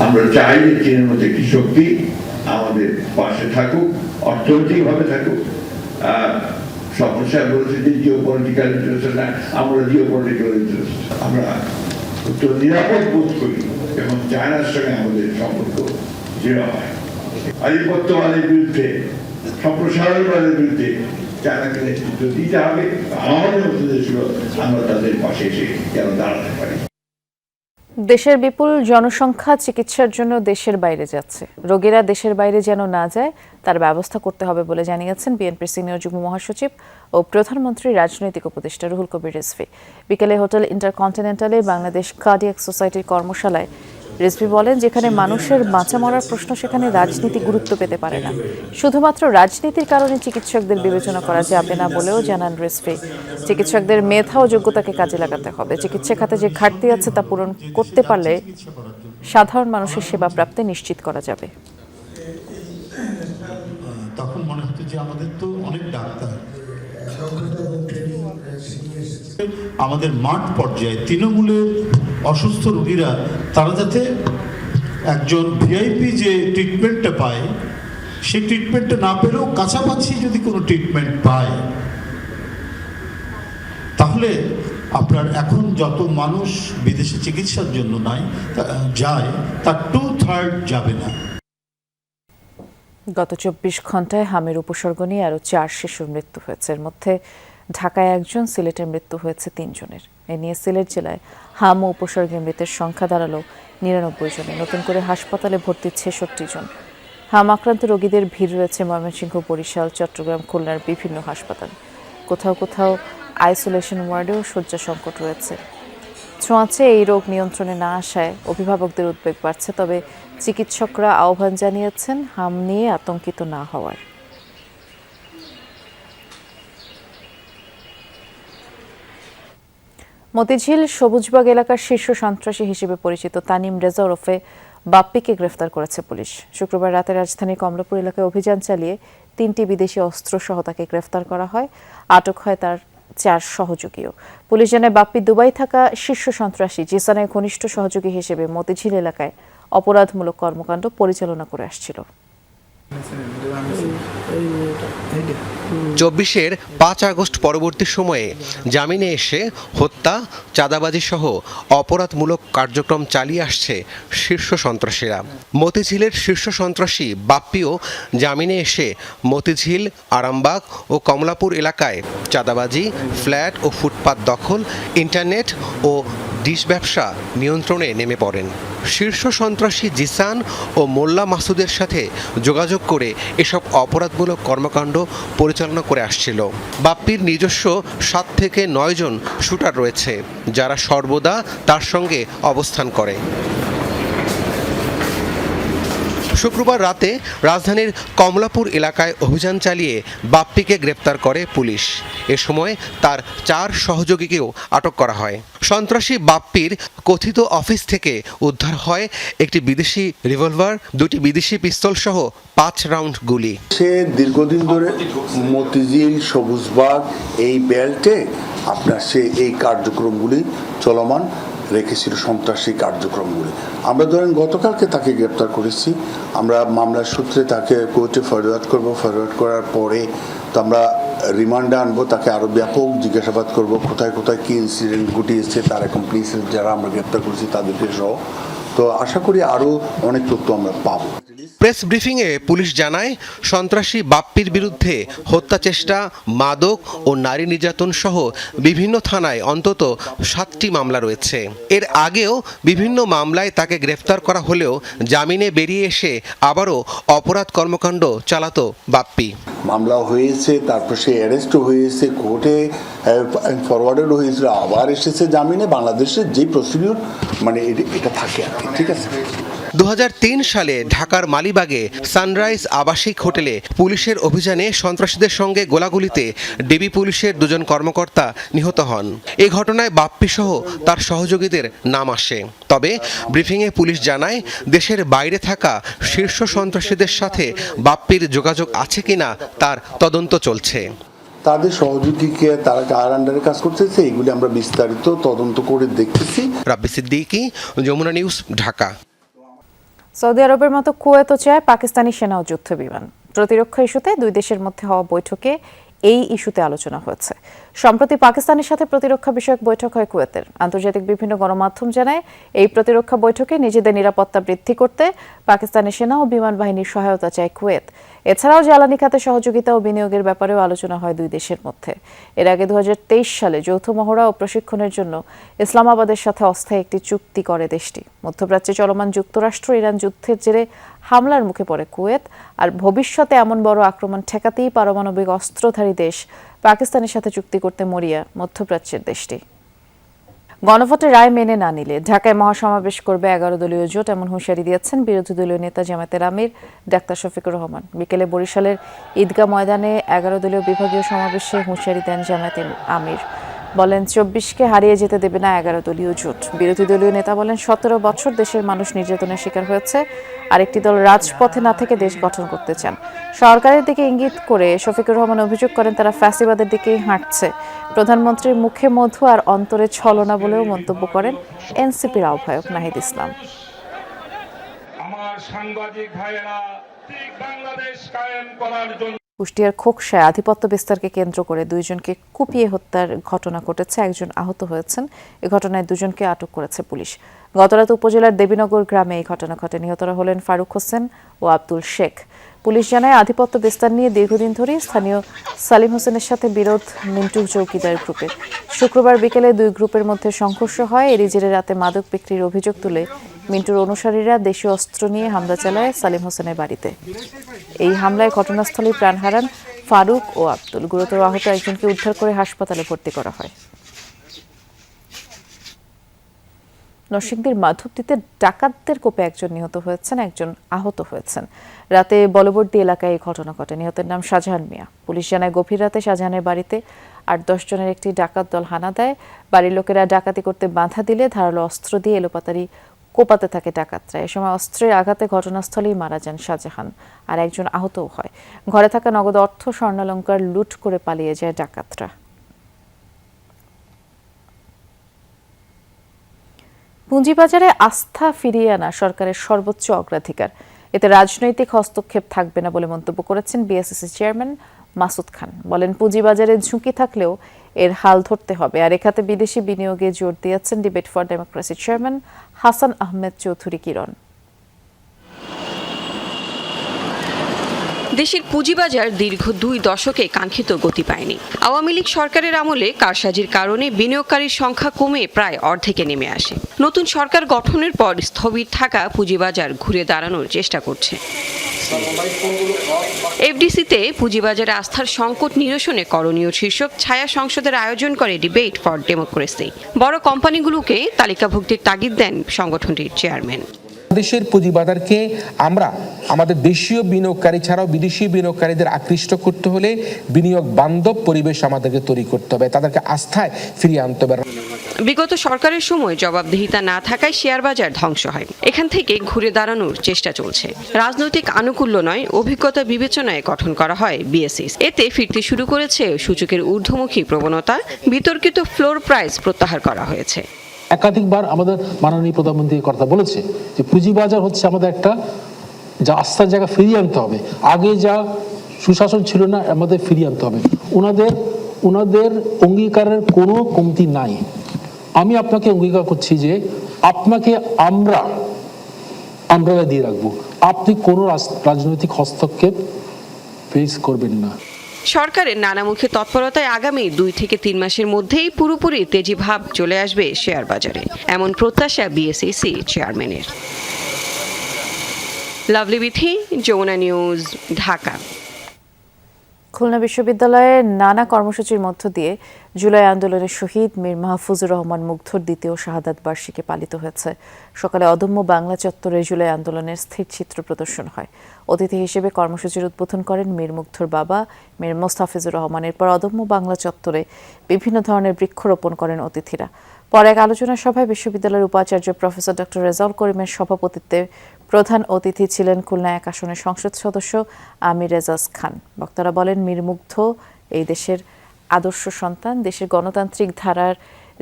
আমরা চাই যে চীনের মধ্যে একটি শক্তি আমাদের পাশে থাকুক, অর্থনৈতিকভাবে থাকুক। সমস্যা বলেছে যে জিওপলিটিক্যাল ইন্টারেস্ট না, আমরা জিওপলিটিক্যাল ইন্টারেস্ট, আমরা একটু নিরাপদ বোধ করি এবং চায়নার সঙ্গে আমাদের সম্পর্ক দৃঢ় হয়। আধিপত্যবাদের বিরুদ্ধে, সম্প্রসারণবাদের বিরুদ্ধে চায়নাকে নেতৃত্ব দিতে হবে। আমাদের মতো দেশগুলো আমরা তাদের পাশে এসে যেন দাঁড়াতে পারি। দেশের বিপুল জনসংখ্যা চিকিৎসার জন্য দেশের বাইরে যাচ্ছে, রোগীরা দেশের বাইরে যেন না যায় তার ব্যবস্থা করতে হবে বলে জানিয়েছেন বিএনপির সিনিয়র যুগ্ম মহাসচিব ও প্রধানমন্ত্রীর রাজনৈতিক উপদেষ্টা রুহুল কবির রিজভী। বিকেলে হোটেল ইন্টারকন্টিনেন্টালে বাংলাদেশ কার্ডিয়াক সোসাইটির কর্মশালায় রিজভী বলেন, যেখানে মানুষের বাঁচা মরার প্রশ্ন, সেখানে রাজনীতি গুরুত্ব পেতে পারে না। শুধুমাত্র রাজনীতির কারণে চিকিৎসকদের বিবেচনা করা যাবে না বলেও জানান রিজভী। চিকিৎসকদের মেধা ও যোগ্যতাকে কাজে লাগাতে হবে। চিকিৎসা খাতে যে ঘাটতি আছে তা পূরণ করতে পারলে সাধারণ মানুষের সেবা প্রাপ্তি নিশ্চিত করা যাবে। তখন মনে হতো যে আমাদের তো অনেক ডাক্তার, আমাদের মাঠ পর্যায়ে তৃণমূলের অসুস্থ রোগীরা তারা যাতে একজন ভিআইপি যে ট্রিটমেন্টটা পায়, সেই ট্রিটমেন্টটা না পেলেও কাছাকাছি যদি কোনো ট্রিটমেন্ট পায়, তাহলে আপনার এখন যত মানুষ বিদেশে চিকিৎসার জন্য যায় তার 2/3 যাবে না। গত 24 ঘন্টায় হামের উপসর্গ নিয়ে আরও 4 শিশুর মৃত্যু হয়েছে। এর মধ্যে ঢাকায় 1 জন, সিলেটের মৃত্যু হয়েছে 3 জনের। এ নিয়ে সিলেট জেলায় হাম ও উপসর্গে মৃতের সংখ্যা দাঁড়ালো 99 জনে। নতুন করে হাসপাতালে ভর্তি 66 জন। হাম আক্রান্ত রোগীদের ভিড় রয়েছে ময়মনসিংহ, বরিশাল, চট্টগ্রাম, খুলনার বিভিন্ন হাসপাতালে। কোথাও কোথাও আইসোলেশন ওয়ার্ডেও শয্যা সংকট রয়েছে। ছোঁয়াচে এই রোগ নিয়ন্ত্রণে না আসায় অভিভাবকদের উদ্বেগ বাড়ছে, তবে চিকিৎসকরা আহ্বান জানিয়েছেন হাম নিয়ে আতঙ্কিত না হওয়ার। মতিঝিল সবুজবাগ এলাকার শীর্ষ সন্ত্রাসী হিসেবে পরিচিত তানিম রেজা ওরফে বাপ্পিকে গ্রেফতার করেছে পুলিশ। শুক্রবার রাতে রাজধানীর কমলাপুর এলাকায় অভিযান চালিয়ে 3টি বিদেশি অস্ত্রসহ তাকে গ্রেফতার করা হয়। আটক হয় তার 4 সহযোগীও। পুলিশ জানায় বাপ্পি দুবাই থাকা শীর্ষ সন্ত্রাসী জিসানের ঘনিষ্ঠ সহযোগী হিসেবে মতিঝিল এলাকায় অপরাধমূলক কর্মকাণ্ড পরিচালনা করে আসছিল। 24-এর 5 আগস্ট পরবর্তী সময়ে জামিনে এসে হত্যা, চাঁদাবাজি সহ অপরাধমূলক কার্যক্রম চালিয়ে আসছে শীর্ষ সন্ত্রাসীরা। মতিঝিলের শীর্ষ সন্ত্রাসী বাপ্পিও জামিনে এসে মতিঝিল, আরামবাগ ও কমলাপুর এলাকায় চাঁদাবাজি, ফ্ল্যাট ও ফুটপাত দখল, ইন্টারনেট ও ডিশ ব্যবসা নিয়ন্ত্রণে নেমে পড়েন। শীর্ষ সন্ত্রাসী জিসান ও মোল্লা মাসুদের সাথে যোগাযোগ করে এসব অপরাধমূলক কর্মকাণ্ড পরিচালনা করে আসছিল। বাপ্পির নিজস্ব 7 থেকে 9 জন শুটার রয়েছে, যারা সর্বদা তার সঙ্গে অবস্থান করে। শুক্রবার রাতে রাজধানীর কমলাপুর এলাকায় অভিযান চালিয়ে বাপ্পিকে গ্রেপ্তার করে পুলিশ। এ সময় তার 4 সহযোগীকেও আটক করা হয়। সন্ত্রাসী বাপ্পির কথিত অফিস থেকে উদ্ধার হয় একটি বিদেশি রিভলভার, 2টি বিদেশি পিস্তল সহ 5 রাউন্ড গুলি। সে দীর্ঘদিন ধরে মতিঝিল, সবুজবাগ এই বেল্টে সে এই কার্যক্রমগুলি চলমান রেখেছিল, সন্ত্রাসী কার্যক্রমগুলি। আমরা ধরেন গতকালকে তাকে গ্রেপ্তার করেছি। আমরা মামলার সূত্রে তাকে কোর্টে ফরওয়ার্ড করব। ফরওয়ার্ড করার পরে তো আমরা রিমান্ডে আনবো, তাকে আরও ব্যাপক জিজ্ঞাসাবাদ করব, কোথায় কোথায় কী ইনসিডেন্ট ঘটিয়েছে, তার অ্যাকমপ্লিসেস যারা আমরা গ্রেপ্তার করেছি তাদেরকে সহ। তো আশা করি আরও অনেক তথ্য আমরা পাবো। প্রেস ব্রিফিংয়ে পুলিশ জানায়, সন্ত্রাসী বাপ্পির বিরুদ্ধে হত্যা চেষ্টা, মাদক ও নারী নির্যাতন সহ বিভিন্ন থানায় অন্তত 7টি মামলা রয়েছে। এর আগেও বিভিন্ন মামলায় তাকে গ্রেফতার করা হলেও জামিনে বেরিয়ে এসে আবারও অপরাধ কর্মকাণ্ড চালাতো বাপ্পি। মামলা হয়েছে, তারপর সে অ্যারেস্টও হয়েছে, কোর্টে ফরওয়ার্ডেড হয়েছিল, আবার এসেছে জামিনে। বাংলাদেশের যে প্রসিডিউর এটা থাকে আর কি, ঠিক আছে। 2003 সালে ঢাকার মালিবাগে সানরাইজ আবাসিক হোটেলে পুলিশের অভিযানে সন্ত্রাসীদের সঙ্গে গোলাগুলিতে ডিবি পুলিশের 2 জন কর্মকর্তা নিহত হন। এই ঘটনায় বাপ্পি সহ তার সহযোগীদের নাম আসে। তবে ব্রিফিংয়ে পুলিশ জানায়, দেশের বাইরে থাকা শীর্ষ সন্ত্রাসীদের সাথে বাপ্পির যোগাযোগ আছে কিনা তার তদন্ত চলছে। তাদের সহযোগীকে তারা কার আন্ডারে কাজ করতেছে এগুলি আমরা বিস্তারিত তদন্ত করে দেখতেছি। রাব্বি সিদ্দিকী, যমুনা নিউজ, ঢাকা। সৌদি আরবের মতো কুয়েতও চায় পাকিস্তানি সেনা ও যুদ্ধ বিমান। প্রতিরক্ষা ইস্যুতে 2 দেশের মধ্যে হওয়া বৈঠকে এই ইস্যুতে আলোচনা হয়েছে। সম্প্রতি পাকিস্তানের সাথে প্রতিরক্ষা বিষয়ক বৈঠক হয় কুয়েতের। আন্তর্জাতিক বিভিন্ন গণমাধ্যম জানায়, এই প্রতিরক্ষা বৈঠকে নিজেদের নিরাপত্তা বৃদ্ধি করতে পাকিস্তানের সেনা ও বিমান বাহিনীর সহায়তা চায় কুয়েত। এছাড়াও জ্বালানি খাতে সহযোগিতা ও বিনিয়োগের ব্যাপারেও আলোচনা হয় 2 দেশের মধ্যে। এর আগে 2023 সালে যৌথ মহড়া ও প্রশিক্ষণের জন্য ইসলামাবাদের সাথে অস্থায়ী একটি চুক্তি করে দেশটি। মধ্যপ্রাচ্যে চলমান যুক্তরাষ্ট্র ইরান যুদ্ধের জেরে হামলার মুখে পড়ে কুয়েত, আর ভবিষ্যতে এমন বড় আক্রমণ ঠেকাতেই পারমাণবিক অস্ত্রধারী দেশ পাকিস্তানের সাথে চুক্তি করতে মরিয়া মধ্যপ্রাচ্যের দেশটি। গণভোটের রায় মেনে না নিলে ঢাকায় মহাসমাবেশ করবে 11 দলীয় জোট, এমন হুঁশিয়ারি দিয়েছেন বিরোধী দলীয় নেতা জামায়াতের আমির ডাক্তার শফিকুর রহমান। বিকেলে বরিশালের ঈদগাহ ময়দানে 11 দলীয় বিভাগীয় সমাবেশে হুঁশিয়ারি দেন জামায়াতের আমির। বলেন, 24কে হারিয়ে যেতে দেবে না 11 দলীয় জোট। বিরোধী দলীয় নেতা বলেন, 17 বছর দেশের মানুষ নির্যাতনের শিকার হয়েছে, আর একটি দল রাজপথে না থেকে দেশ গঠন করতে চান। সরকারের দিকে ইঙ্গিত করে শফিকুর রহমান অভিযোগ করেন, তারা ফ্যাসিবাদের দিকেই হাঁটছে। প্রধানমন্ত্রীর মুখে মধু আর অন্তরে ছলনা বলেও মন্তব্য করেন এনসিপির আহ্বায়ক নাহিদ ইসলাম। আমার সাংবাদিক ভাইয়েরা ঠিক বাংলাদেশ কায়েম করার জন্য কুষ্টিয়ার খোকসায় আধিপত্য বিস্তারকে কেন্দ্র করে দুইজনকে কুপিয়ে হত্যার ঘটনা ঘটেছে, একজন আহত হয়েছেন। এ ঘটনায় দুজনকে আটক করেছে পুলিশ। গতরাত উপজেলার দেবীনগর গ্রামে এই ঘটনা ঘটে। নিহতরা হলেন ফারুক হোসেন ও আব্দুল শেখ। পুলিশ জানায় আধিপত্য বিস্তার নিয়ে দীর্ঘদিন ধরেই স্থানীয় সালিম হোসেনের সাথে বিরোধ মিন্টু চৌকিদার গ্রুপের। শুক্রবার বিকেলে দুই গ্রুপের মধ্যে সংঘর্ষ হয়। এরই জেরে রাতে মাদক বিক্রির অভিযোগ তুলে মিন্টুর অনুসারীরা দেশীয় অস্ত্র নিয়ে হামলা চালায় সালিম হোসেনের বাড়িতে। এই হামলায় ঘটনাস্থলেই প্রাণ হারান ফারুক ও আব্দুল। গুরুতর আহত একজনকে উদ্ধার করে হাসপাতালে ভর্তি করা হয়। নরসিংদীর মাধবদীতে ডাকাতদের কোপে একজন নিহত হয়েছেন, একজন আহত হয়েছেন। রাতে বলবর্তী এলাকায় এই ঘটনা ঘটে। নিহতের নাম শাহজাহান মিয়া। পুলিশ জানায় গভীর রাতে শাহজাহানের বাড়িতে ৮-১০ জনের একটি ডাকাত দল হানা দেয়। বাড়ির লোকেরা ডাকাতি করতে বাধা দিলে ধারালো অস্ত্র দিয়ে এলোপাতাড়ি কোপাতে থাকে ডাকাতরা। এ সময় অস্ত্রের আঘাতে ঘটনাস্থলেই মারা যান শাহজাহান, আর একজন আহতও হয়। ঘরে থাকা নগদ অর্থ, স্বর্ণালংকার লুট করে পালিয়ে যায় ডাকাতরা। পুঁজিবাজারে আস্থা ফিরিয়ে আনা সরকারের সর্বোচ্চ অগ্রাধিকার। এতে রাজনৈতিক হস্তক্ষেপ থাকবে না বলে মন্তব্য করেছেন বিএসইসি চেয়ারম্যান মাসুদ খান। বলেন, পুঁজিবাজারে ঝুঁকি থাকলেও এর হাল ধরতে হবে। আর এখাতে বিদেশি বিনিয়োগে জোর দিয়েছেন Debate for Democracy chairman Hasan Ahmed Chowdhury Kiron. দেশের পুঁজিবাজার দীর্ঘ 2 দশকে কাঙ্ক্ষিত গতি পায়নি। আওয়ামী লীগ সরকারের আমলে কারসাজির কারণে বিনিয়োগকারীর সংখ্যা কমে প্রায় অর্ধেকে নেমে আসে। নতুন সরকার গঠনের পর স্থবির থাকা পুঁজিবাজার ঘুরে দাঁড়ানোর চেষ্টা করছে। এফডিসিতে পুঁজিবাজারে আস্থার সংকট নিরসনে করণীয় শীর্ষক ছায়া সংসদের আয়োজন করে ডিবেট ফর ডেমোক্রেসি। বড় কোম্পানিগুলোকে তালিকাভুক্তির তাগিদ দেন সংগঠনটির চেয়ারম্যান। দেশের পুঁজিবাজারকে আমরা আমাদের দেশীয় বিনিয়োগকারী ছাড়াও বিদেশি বিনিয়োগকারীদের আকৃষ্ট করতে হলে বিনিয়োগ বান্ধব পরিবেশ আমাদেরকে তৈরি করতে হবে, তাদেরকে আস্থায় ফিরিয়ে আনতে হবে। বিগত সরকারের সময় জবাবদিহিতা না থাকায় শেয়ার বাজার ধ্বংস হয়। এখান থেকে ঘুরে দাঁড়ানোর চেষ্টা চলছে। রাজনৈতিক আনুকূল্য নয়, অভিজ্ঞতা বিবেচনায় গঠন করা হয় বিএসইস। এতে ফিরতে শুরু করেছে সূচকের ঊর্ধ্বমুখী প্রবণতা। বিতর্কিত ফ্লোর প্রাইস প্রত্যাহার করা হয়েছে। একাধিকবার আমাদের মাননীয় প্রধানমন্ত্রী কথা বলেছে যে পুঁজিবাজার হচ্ছে আমাদের একটা যা আস্থার জায়গা ফিরিয়ে আনতে হবে। আগে যা সুশাসন ছিল না, আমাদের ফিরিয়ে আনতে হবে। ওনাদের অঙ্গীকারের কোনো কমতি নাই। আমি আপনাকে অঙ্গীকার করছি যে আপনাকে আমরা দিয়ে রাখবো, আপনি কোনো রাজনৈতিক হস্তক্ষেপ ফেস করবেন না। সরকারের নানামুখী তৎপরতায় আগামী 2 থেকে 3 মাসের মধ্যেই পুরোপুরি তেজি ভাব চলে আসবে শেয়ার বাজারে, এমন প্রত্যাশা বিএসইসি চেয়ারম্যানের। লাভলি বিথি, যমুনা নিউজ, ঢাকা। খুলনা বিশ্ববিদ্যালয়ের নানা কর্মসূচির মধ্য দিয়ে জুলাই আন্দোলনের শহীদ মীর মাহফুজুর রহমান মুগ্ধর দ্বিতীয় শাহাদাত বার্ষিকী পালিত হয়েছে। সকালে অদম্য বাংলা চত্বরে জুলাই আন্দোলনের স্থির চিত্র প্রদর্শন হয়। অতিথি হিসেবে কর্মসূচির উদ্বোধন করেন মীর মুগ্ধর বাবা মীর মোস্তাফিজুর রহমান। এরপর অদম্য বাংলা চত্বরে বিভিন্ন ধরনের বৃক্ষরোপণ করেন অতিথিরা। পরে এক আলোচনা সভায় বিশ্ববিদ্যালয়ের উপাচার্য প্রফেসর ডক্টর রেজাউল করিমের সভাপতিত্বে প্রধান অতিথি ছিলেন খুলনা 1 আসনের সংসদ সদস্য আমির রেজাজ খান। বক্তারা বলেন, মীর মুগ্ধ এই দেশের আদর্শ সন্তান। দেশের গণতান্ত্রিক ধারার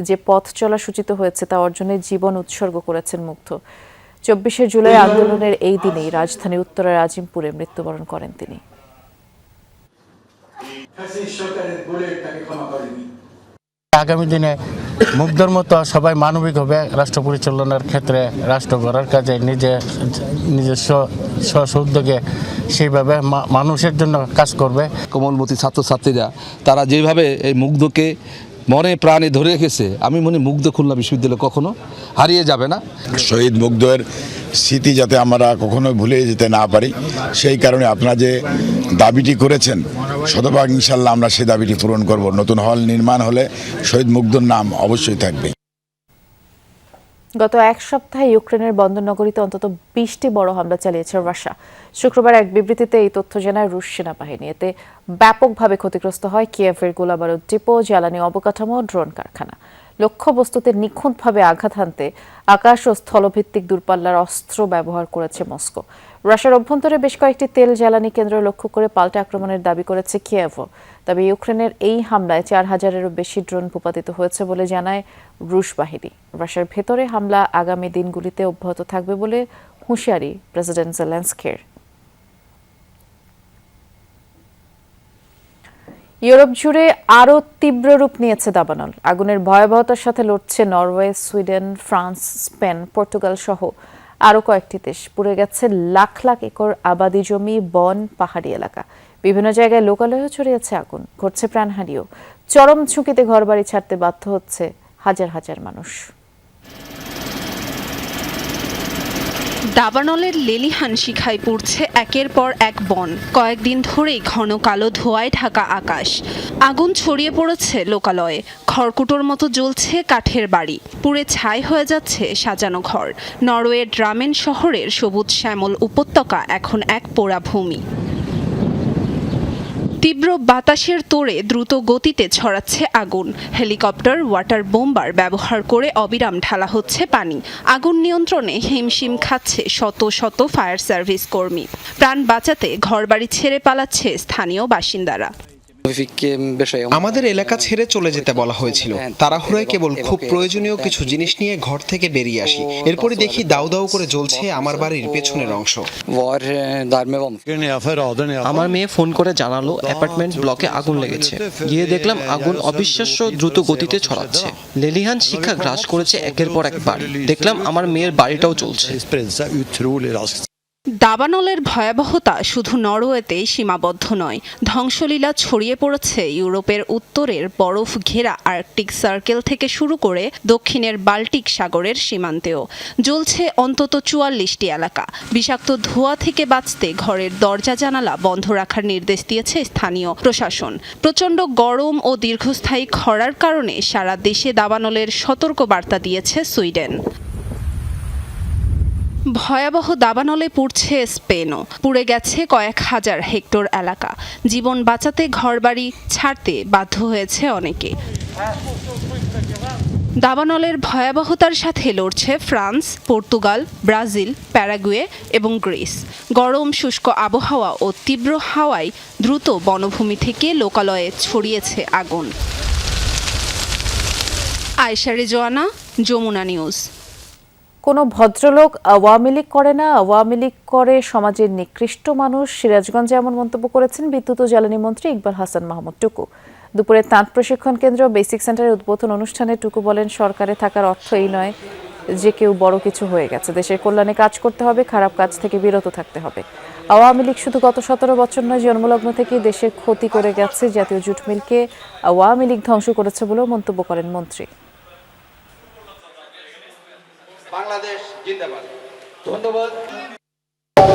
যে পথ চলা সূচিত হয়েছে তা অর্জনে জীবন উৎসর্গ করেছেন মুগ্ধ। 24শে জুলাই আন্দোলনের এই দিনেই রাজধানী উত্তরার আজিমপুরে মৃত্যুবরণ করেন তিনি। আগামী দিনে মুগ্ধর মতো সবাই মানবিক হবে, রাষ্ট্র পরিচালনার ক্ষেত্রে রাষ্ট্র গড়ার কাজে নিজস্ব উদ্যোগে সেইভাবে মানুষের জন্য কাজ করবে। কোমলমতি ছাত্রছাত্রীরা তারা যেভাবে এই মুগ্ধকে মনে প্রাণে ধরে রেখেছে, আমি মনে মুগ্ধ খুলনা বিশ্ববিদ্যালয় কখনো হারিয়ে যাবে না। শহীদ মুগ্ধের স্মৃতি যাতে আমরা কখনো ভুলে যেতে না পারি, সেই কারণে আপনারা যে দাবিটি করেছেন শতভাগ ইনশাল্লাহ আমরা সেই দাবিটি পূরণ করব। নতুন হল নির্মাণ হলে শহীদ মুগ্ধর নাম অবশ্যই থাকবে। গত এক সপ্তাহে ইউক্রেনের বন্দরনগরীতে অন্তত 20টি বড় হামলা চালিয়েছে রাশিয়া। শুক্রবার এক বিবৃতিতে এই তথ্য জানায় রুশ সেনাবাহিনী। এতে ব্যাপকভাবে ক্ষতিগ্রস্ত হয় কিয়েভের গোলাবারুদ ডিপো, জ্বালানি অবকাঠামো, ড্রোন কারখানা। লক্ষ্যবস্তুতে নিখুঁতভাবে আঘাত হানতে আকাশ ও স্থলভিত্তিক দূরপাল্লার অস্ত্র ব্যবহার করেছে মস্কো। রাশিয়ার অভ্যন্তরে বেশ কয়েকটি তেল জ্বালানি কেন্দ্র লক্ষ্য করে পাল্টা আক্রমণের দাবি করেছে কিয়েভও। তবে ইউক্রেনের এই হামলায় 4000-এরও বেশি ড্রোন ভূপাতিত হয়েছে বলে জানায় রুশ বাহিনী। রাশিয়ার ভেতরে হামলা আগামী দিনগুলিতে অব্যাহত থাকবে বলে হুঁশিয়ারি প্রেসিডেন্ট জেলেনস্কির। ইউরোপ জুড়ে আরও তীব্র রূপ নিয়েছে দাবানল। আগুনের ভয়াবহতার সাথে লড়ছে Norway, Sweden, France, Spain, Portugal সহ আরও কয়েকটি দেশ। পুড়ে গেছে লাখ লাখ একর আবাদি জমি, বন, পাহাড়ি এলাকা। বিভিন্ন জায়গায় লোকালয়েও ছড়িয়েছে আগুন, ঘটছে প্রাণহানিও। চরম ঝুঁকিতে ঘরবাড়ি ছাড়তে বাধ্য হচ্ছে হাজার হাজার মানুষ। দাবানলের লেলিহান শিখায় পুড়ছে একের পর এক বন। কয়েকদিন ধরেই ঘন কালো ধোঁয়ায় ঢাকা আকাশ। আগুন ছড়িয়ে পড়েছে লোকালয়ে। খড়কুটোর মতো জ্বলছে কাঠের বাড়ি, পুড়ে ছাই হয়ে যাচ্ছে সাজানো ঘর। নরওয়ের ড্রামেন শহরের সবুজ শ্যামল উপত্যকা এখন এক পোড়া ভূমি। তীব্র বাতাসের তোড়ে দ্রুত গতিতে ছড়াচ্ছে আগুন। হেলিকপ্টার, ওয়াটার বোম্বার ব্যবহার করে অবিরাম ঢালা হচ্ছে পানি। আগুন নিয়ন্ত্রণে হিমশিম খাচ্ছে শত শত ফায়ার সার্ভিস কর্মী। প্রাণ বাঁচাতে ঘরবাড়ি ছেড়ে পালাচ্ছে স্থানীয় বাসিন্দারা। আমাদের এলাকা ছেড়ে চলে যেতে বলা হয়েছিল। তাড়াহুড়োয় কেবল খুব প্রয়োজনীয় কিছু জিনিস নিয়ে ঘর থেকে বেরিয়ে আসি। এরপরে দেখি দাউ দাউ করে জ্বলছে আমার বাড়ির পেছনের অংশ। আমার মেয়ে ফোন করে জানালো অ্যাপার্টমেন্ট ব্লকে আগুন লেগেছে। গিয়ে দেখলাম আগুন অবিশ্বাস্য দ্রুত গতিতে ছড়াচ্ছে। লেলিহান শিক্ষা গ্রাস করেছে একের পর এক বাড়ি। দেখলাম আমার মেয়ের বাড়িটাও চলছে। দাবানলের ভয়াবহতা শুধু নরওয়েতেই সীমাবদ্ধ নয়। ধ্বংসলীলা ছড়িয়ে পড়েছে ইউরোপের উত্তরের বরফ ঘেরা আর্কটিক সার্কেল থেকে শুরু করে দক্ষিণের বাল্টিক সাগরের সীমান্তেও। জ্বলছে অন্তত ৪৪টি এলাকা। বিষাক্ত ধোঁয়া থেকে বাঁচতে ঘরের দরজা জানালা বন্ধ রাখার নির্দেশ দিয়েছে স্থানীয় প্রশাসন। প্রচণ্ড গরম ও দীর্ঘস্থায়ী খরার কারণে সারা দেশে দাবানলের সতর্ক বার্তা দিয়েছে সুইডেন। ভয়াবহ দাবানলে পুড়ছে স্পেনও। পুড়ে গেছে কয়েক হাজার হেক্টর এলাকা। জীবন বাঁচাতে ঘরবাড়ি ছাড়তে বাধ্য হয়েছে অনেকে। দাবানলের ভয়াবহতার সাথে লড়ছে ফ্রান্স, পর্তুগাল, ব্রাজিল, প্যারাগুয়ে এবং গ্রিস। গরম শুষ্ক আবহাওয়া ও তীব্র হাওয়ায় দ্রুত বনভূমি থেকে লোকালয়ে ছড়িয়েছে আগুন। আয়েশা রেজওয়ানা, যমুনা নিউজ। কোনো ভদ্রলোক আওয়ামী লীগ করে না, আওয়ামী লীগ করে সমাজের নিকৃষ্ট মানুষ। সিরাজগঞ্জে এমন মন্তব্য করেছেন বিদ্যুৎ ও জ্বালানি মন্ত্রী ইকবাল হাসান মাহমুদ টুকু। দুপুরে তাঁত প্রশিক্ষণ কেন্দ্র বেসিক সেন্টারের উদ্বোধন অনুষ্ঠানে টুকু বলেন, সরকারে থাকার অর্থ এই নয় যে কেউ বড় কিছু হয়ে গেছে। দেশের কল্যাণে কাজ করতে হবে, খারাপ কাজ থেকে বিরত থাকতে হবে। আওয়ামী লীগ শুধু গত ১৭ বছর নয়, জন্মলগ্ন থেকেই দেশের ক্ষতি করে গেছে। জাতীয় জুট মিলকে আওয়ামী লীগ ধ্বংস করেছে বলেও মন্তব্য করেন মন্ত্রী। বাংলাদেশ জিন্দাবাদ। ধন্যবাদ।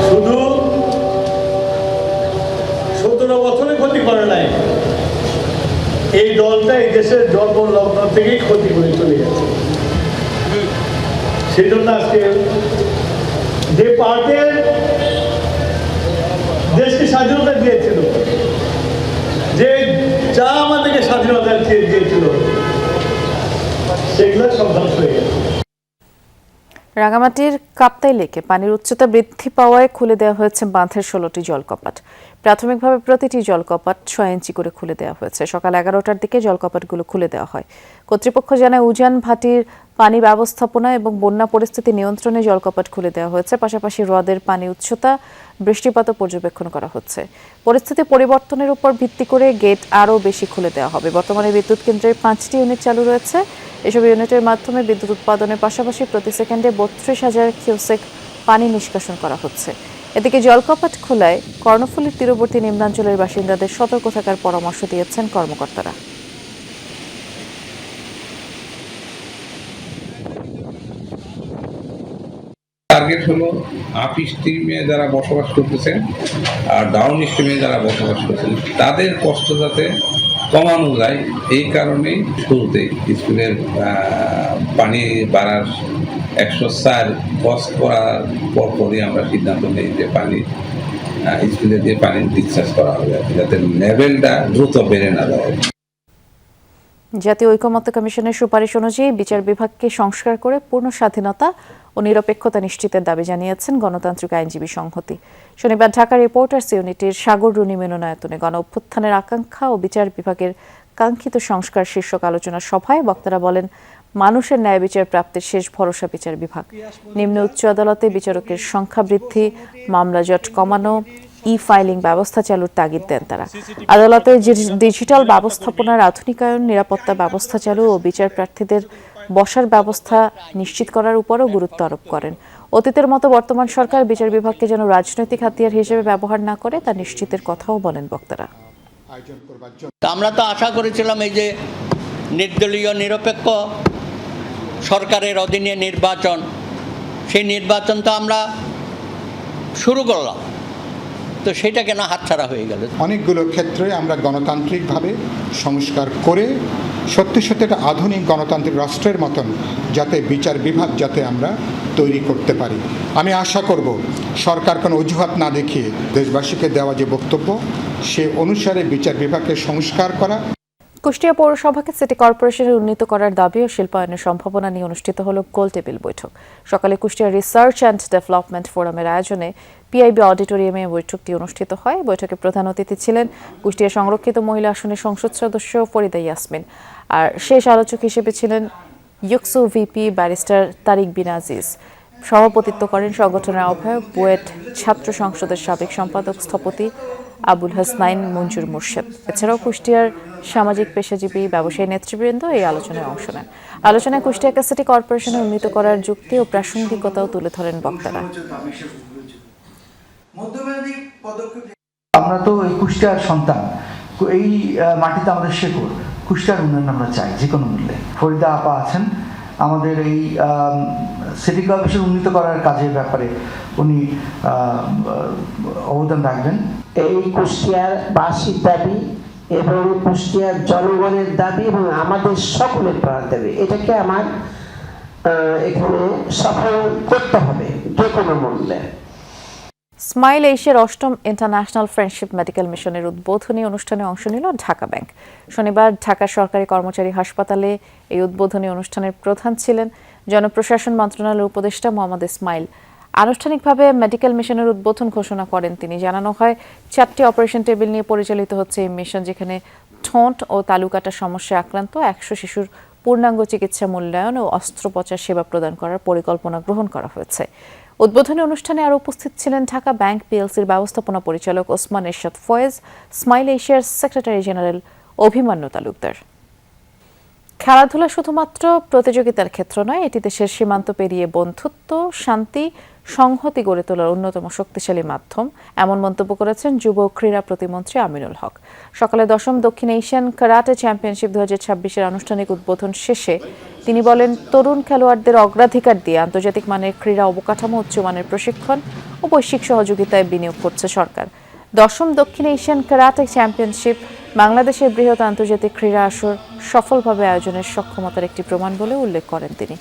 শুধু ১৭ বছরে ক্ষতি করে নাই, এই দলটা এই দেশের জন্ম লগ্ন থেকেই ক্ষতি করে চলে গেছে। সেই জন্য আজকে যে পার্টি দেশকে স্বাধীনতা দিয়েছিল, যে যা আমাদেরকে স্বাধীনতা দিয়েছিল, সেগুলো সব ধ্বংস হয়ে গেছে। রাঙামাটির কাপ্তাই লেকে পানির উচ্চতা বৃদ্ধি পাওয়ায় খুলে দেওয়া হয়েছে বাঁধের ১৬টি জলকপাট। প্রাথমিকভাবে প্রতিটি জলকপাট ৬ ইঞ্চি করে খুলে দেওয়া হয়েছে। সকাল ১১টার দিকে জলকপাটগুলো খুলে দেওয়া হয়। কর্তৃপক্ষ জানায়, উজান ভাটির পানি ব্যবস্থাপনা এবং বন্যা পরিস্থিতি নিয়ন্ত্রণে জলকপাট খুলে দেওয়া হয়েছে। পাশাপাশি হ্রদের পানি উচ্চতা, বৃষ্টিপাতও পর্যবেক্ষণ করা হচ্ছে। পরিস্থিতি পরিবর্তনের উপর ভিত্তি করে গেট আরও বেশি খুলে দেওয়া হবে। বর্তমানে বিদ্যুৎ কেন্দ্রের ৫টি ইউনিট চালু রয়েছে। এসব ইউনিটের মাধ্যমে বিদ্যুৎ উৎপাদনের পাশাপাশি প্রতি সেকেন্ডে ৩২,০০০ কিউসেক পানি নিষ্কাশন করা হচ্ছে। এদিকে জলকপাট খোলায় কর্ণফুলীর তীরবর্তী নিম্নাঞ্চলের বাসিন্দাদের সতর্ক থাকার পরামর্শ দিয়েছেন কর্মকর্তারা। টার্গেট হলো আপ স্ট্রিমে যারা বসবাস করতেছেন আর ডাউন স্ট্রিমে যারা বসবাস করছেন তাদের কষ্ট যাতে কমানো যায়, এই কারণেই শুরুতে স্কুলের পানি বাড়ার ১০৪ ক্রস করার পরপরই আমরা সিদ্ধান্ত নিই যে পানি স্কুলে দিয়ে পানি ডিসচার্জ করা হবে, যাতে লেভেলটা দ্রুত বেড়ে না যায়। জাতীয় ঐকমত্য কমিশনের সুপারিশ অনুযায়ী বিচার বিভাগকে সংস্কার করে পূর্ণ স্বাধীনতা ও নিরপেক্ষতা নিশ্চিতের দাবি জানিয়েছেন গণতান্ত্রিক আইনজীবী সংহতি। শনিবার ঢাকা রিপোর্টার্স ইউনিটির সাগর রুনি মিলনায়তনে গণ অভ্যুত্থানের আকাঙ্ক্ষা ও বিচার বিভাগের কাঙ্ক্ষিত সংস্কার শীর্ষক আলোচনা সভায় বক্তারা বলেন, মানুষের ন্যায় বিচার প্রাপ্তির শেষ ভরসা বিচার বিভাগ। নিম্ন উচ্চ আদালতে বিচারকের সংখ্যা বৃদ্ধি, মামলা জট কমানো, ফাইলিং ব্যবস্থা চালুর তাগিদ দেন তারা। আদালতে ডিজিটাল ব্যবস্থাপনার আধুনিকায়ন, নিরাপত্তা ব্যবস্থা চালু ও বিচার প্রার্থীদের বসার ব্যবস্থা নিশ্চিত করার উপরও গুরুত্ব আরোপ করেন। অতীতের মতো বর্তমান সরকার বিচার বিভাগকে যেন রাজনৈতিক হাতিয়ার হিসেবে ব্যবহার না করে তা নিশ্চিতের কথাও বলেন বক্তারা। আমরা তো আশা করেছিলাম এই যে নির্দলীয় নিরপেক্ষ সরকারের অধীনে নির্বাচন, সেই নির্বাচন তো আমরা শুরু করলাম, তো সেটা কেন হাতছাড়া হয়ে গেল? অনেকগুলো ক্ষেত্রে আমরা গণতান্ত্রিকভাবে সংস্কার করে সত্যি সত্যি একটা আধুনিক গণতান্ত্রিক রাষ্ট্রের মতন যাতে বিচার বিভাগ যাতে আমরা তৈরি করতে পারি। আমি আশা করব সরকার কোনো অজুহাত না দেখিয়ে দেশবাসীকে দেওয়া যে বক্তব্য সে অনুসারে বিচার বিভাগকে সংস্কার করা। কুষ্টিয়া পৌরসভাকে সিটি কর্পোরেশনে উন্নীত করার দাবি ও শিল্পায়নের সম্ভাবনা নিয়ে অনুষ্ঠিত হলো গোলটেবিল বৈঠক। সকালে কুষ্টিয়া রিসার্চ অ্যান্ড ডেভেলপমেন্ট ফোরামের আয়োজনে পিআইবি অডিটোরিয়ামে বৈঠকটি অনুষ্ঠিত হয়। বৈঠকে প্রধান অতিথি ছিলেন কুষ্টিয়া সংরক্ষিত মহিলা আসনের সংসদ সদস্য ফরিদা ইয়াসমিন, আর শেষ আলোচক হিসেবে ছিলেন ইউকসু ভিপি ব্যারিস্টার তারিক বিন আজিজ। সভাপতিত্ব করেন সংগঠনের আহ্বায়ক বুয়েট ছাত্র সংসদের সাবেক সম্পাদক স্থপতি আবুল হাসনাইন মঞ্জুর মুর্শেদ। এছাড়াও কুষ্টিয়ার সামাজিক পেশাজীবী ব্যবসায়ী নেতৃবৃন্দ এই আলোচনায় অংশ নেন। আলোচনায় কুষ্টিয়াকে সিটি কর্পোরেশনে উন্নীত করার যুক্তি ও প্রাসঙ্গিকতাও তুলে ধরেন বক্তারা। আমরা তো এই কুষ্টিয়ার সন্তান, এই মাটিতে আমাদের শেকড়, কুষ্টিয়ার উন্নয়ন আমরা চাই যে কোনো মূল্যে। ফরিদা আপা আছেন আমাদের এই সিটি কর্পোরেশন উন্নীত করার কাজের ব্যাপারে উনি অবদান রাখবেন। এই কুষ্টিয়ার বাসীর দাবি এবং কুষ্টিয়ার জনগণের দাবি এবং আমাদের সকলের প্রাণ দাবি, এটাকে আমার এখানে সফল করতে হবে যে কোনো মূল্যে। স্মাইল এশিয়ার ৮ম ইন্টারন্যাশনাল ফ্রেন্ডশিপ মেডিকেল মিশনের উদ্বোধনী অনুষ্ঠানে অংশ নিল ঢাকা ব্যাংক। শনিবার ঢাকা সরকারি কর্মচারী হাসপাতালে এই উদ্বোধনী অনুষ্ঠানের প্রধান ছিলেন জনপ্রশাসন মন্ত্রণালয়ের উপদেষ্টা মোহাম্মদ ইসমাইল। আনুষ্ঠানিকভাবে মেডিকেল মিশনের উদ্বোধন ঘোষণা করেন তিনি। জানানো হয় 4টি অপারেশন টেবিল নিয়ে পরিচালিত হচ্ছে এই মিশন, যেখানে ঠোঁট ও তালুকাটার সমস্যায় আক্রান্ত 100 শিশুর পূর্ণাঙ্গ চিকিৎসা মূল্যায়ন ও অস্ত্রোপচার সেবা প্রদান করার পরিকল্পনা গ্রহণ করা হয়েছে। উদ্বোধনী অনুষ্ঠানে আরও উপস্থিত ছিলেন ঢাকা ব্যাংক পিএলসির ব্যবস্থাপনা পরিচালক ওসমান এরশাদ ফয়েজ, স্মাইল এশিয়ার সেক্রেটারি জেনারেল অভিমান্যু তালুকদার। খেলাধুলা শুধুমাত্র প্রতিযোগিতার ক্ষেত্র নয়, এটি দেশের সীমান্ত পেরিয়ে বন্ধুত্ব, শান্তি, সংহতি গড়ে তোলার অন্যতম শক্তিশালী মাধ্যম, এমন মন্তব্য করেছেন যুব ক্রীড়া প্রতিমন্ত্রী আমিনুল হক। সকালে 10ম দক্ষিণ এশিয়ান কারাটে চ্যাম্পিয়নশিপ 2026-এর আনুষ্ঠানিক উদ্বোধন শেষে তিনি বলেন, তরুণ খেলোয়াড়দের অগ্রাধিকার দিয়ে আন্তর্জাতিক মানের ক্রীড়া অবকাঠামো, উচ্চমানের প্রশিক্ষণ ও বৈশ্বিক সহযোগিতায় বিনিয়োগ করছে সরকার। 10ম দক্ষিণ এশিয়ান কারাটে চ্যাম্পিয়নশিপ বাংলাদেশের বৃহৎ আন্তর্জাতিক ক্রীড়া আসর সফলভাবে আয়োজনের সক্ষমতার একটি প্রমাণ বলে উল্লেখ করেন তিনি।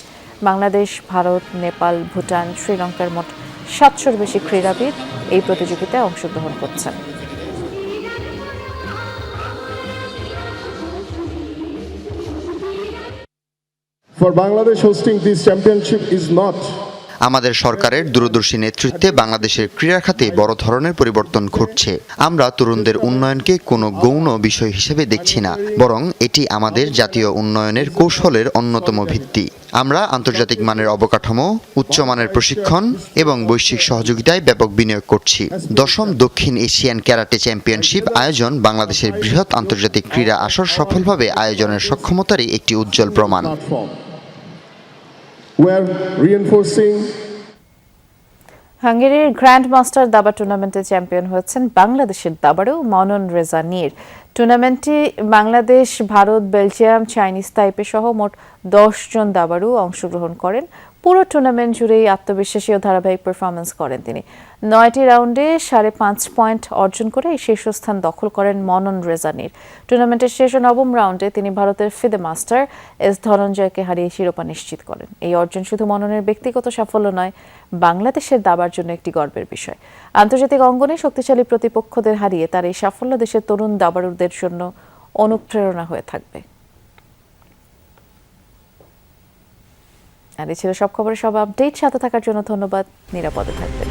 বাংলাদেশ, ভারত, নেপাল, ভুটান, শ্রীলঙ্কার মোট 700-র বেশি ক্রীড়াবিদ এই প্রতিযোগিতায় অংশগ্রহণ করছেন। For Bangladesh, hosting this championship is not আমাদের সরকারের দূরদর্শী নেতৃত্বে বাংলাদেশের ক্রীড়া খাতে বড় ধরনের পরিবর্তন ঘটছে। আমরা তরুণদের উন্নয়নকে কোনো গৌণ বিষয় হিসেবে দেখছি না, বরং এটি আমাদের জাতীয় উন্নয়নের কৌশলের অন্যতম ভিত্তি। আমরা আন্তর্জাতিক মানের অবকাঠামো, উচ্চমানের প্রশিক্ষণ এবং বৈশ্বিক সহযোগিতায় ব্যাপক বিনিয়োগ করছি। 10ম দক্ষিণ এশিয়ান ক্যারাটে চ্যাম্পিয়নশিপ আয়োজন বাংলাদেশের বৃহৎ আন্তর্জাতিক ক্রীড়া আসর সফলভাবে আয়োজনের সক্ষমতারই একটি উজ্জ্বল প্রমাণ। হাঙ্গেরির গ্র্যান্ড মাস্টার দাবা টুর্নামেন্টে চ্যাম্পিয়ন হয়েছেন বাংলাদেশের দাবাড়ু মনন রেজা নীর। টুর্নামেন্টে বাংলাদেশ, ভারত, বেলজিয়াম, চাইনিজ তাইপে সহ মোট 10 জন দাবাড়ু অংশগ্রহণ করেন। পুরো টুর্নামেন্ট জুড়েই আত্মবিশ্বাসী ও ধারাবাহিক পারফরমেন্স করেন তিনি। 9টি রাউন্ডে 5.5 পয়েন্ট অর্জন করে এই শীর্ষস্থান দখল করেন মনন রেজা নীর। টুর্নামেন্টের শেষ 9ম রাউন্ডে তিনি ভারতের ফিদে মাস্টার এস ধনঞ্জয়কে হারিয়ে শিরোপা নিশ্চিত করেন। এই অর্জন শুধু মননের ব্যক্তিগত সাফল্য নয়, বাংলাদেশের দাবার জন্য একটি গর্বের বিষয়। আন্তর্জাতিক অঙ্গনে শক্তিশালী প্রতিপক্ষদের হারিয়ে তার এই সাফল্য দেশের তরুণ দাবাড়ুদের জন্য অনুপ্রেরণা হয়ে থাকবে। আর এই ছিল সব খবরের সব আপডেট। সাথে থাকার জন্য ধন্যবাদ। নিরাপদে থাকবেন।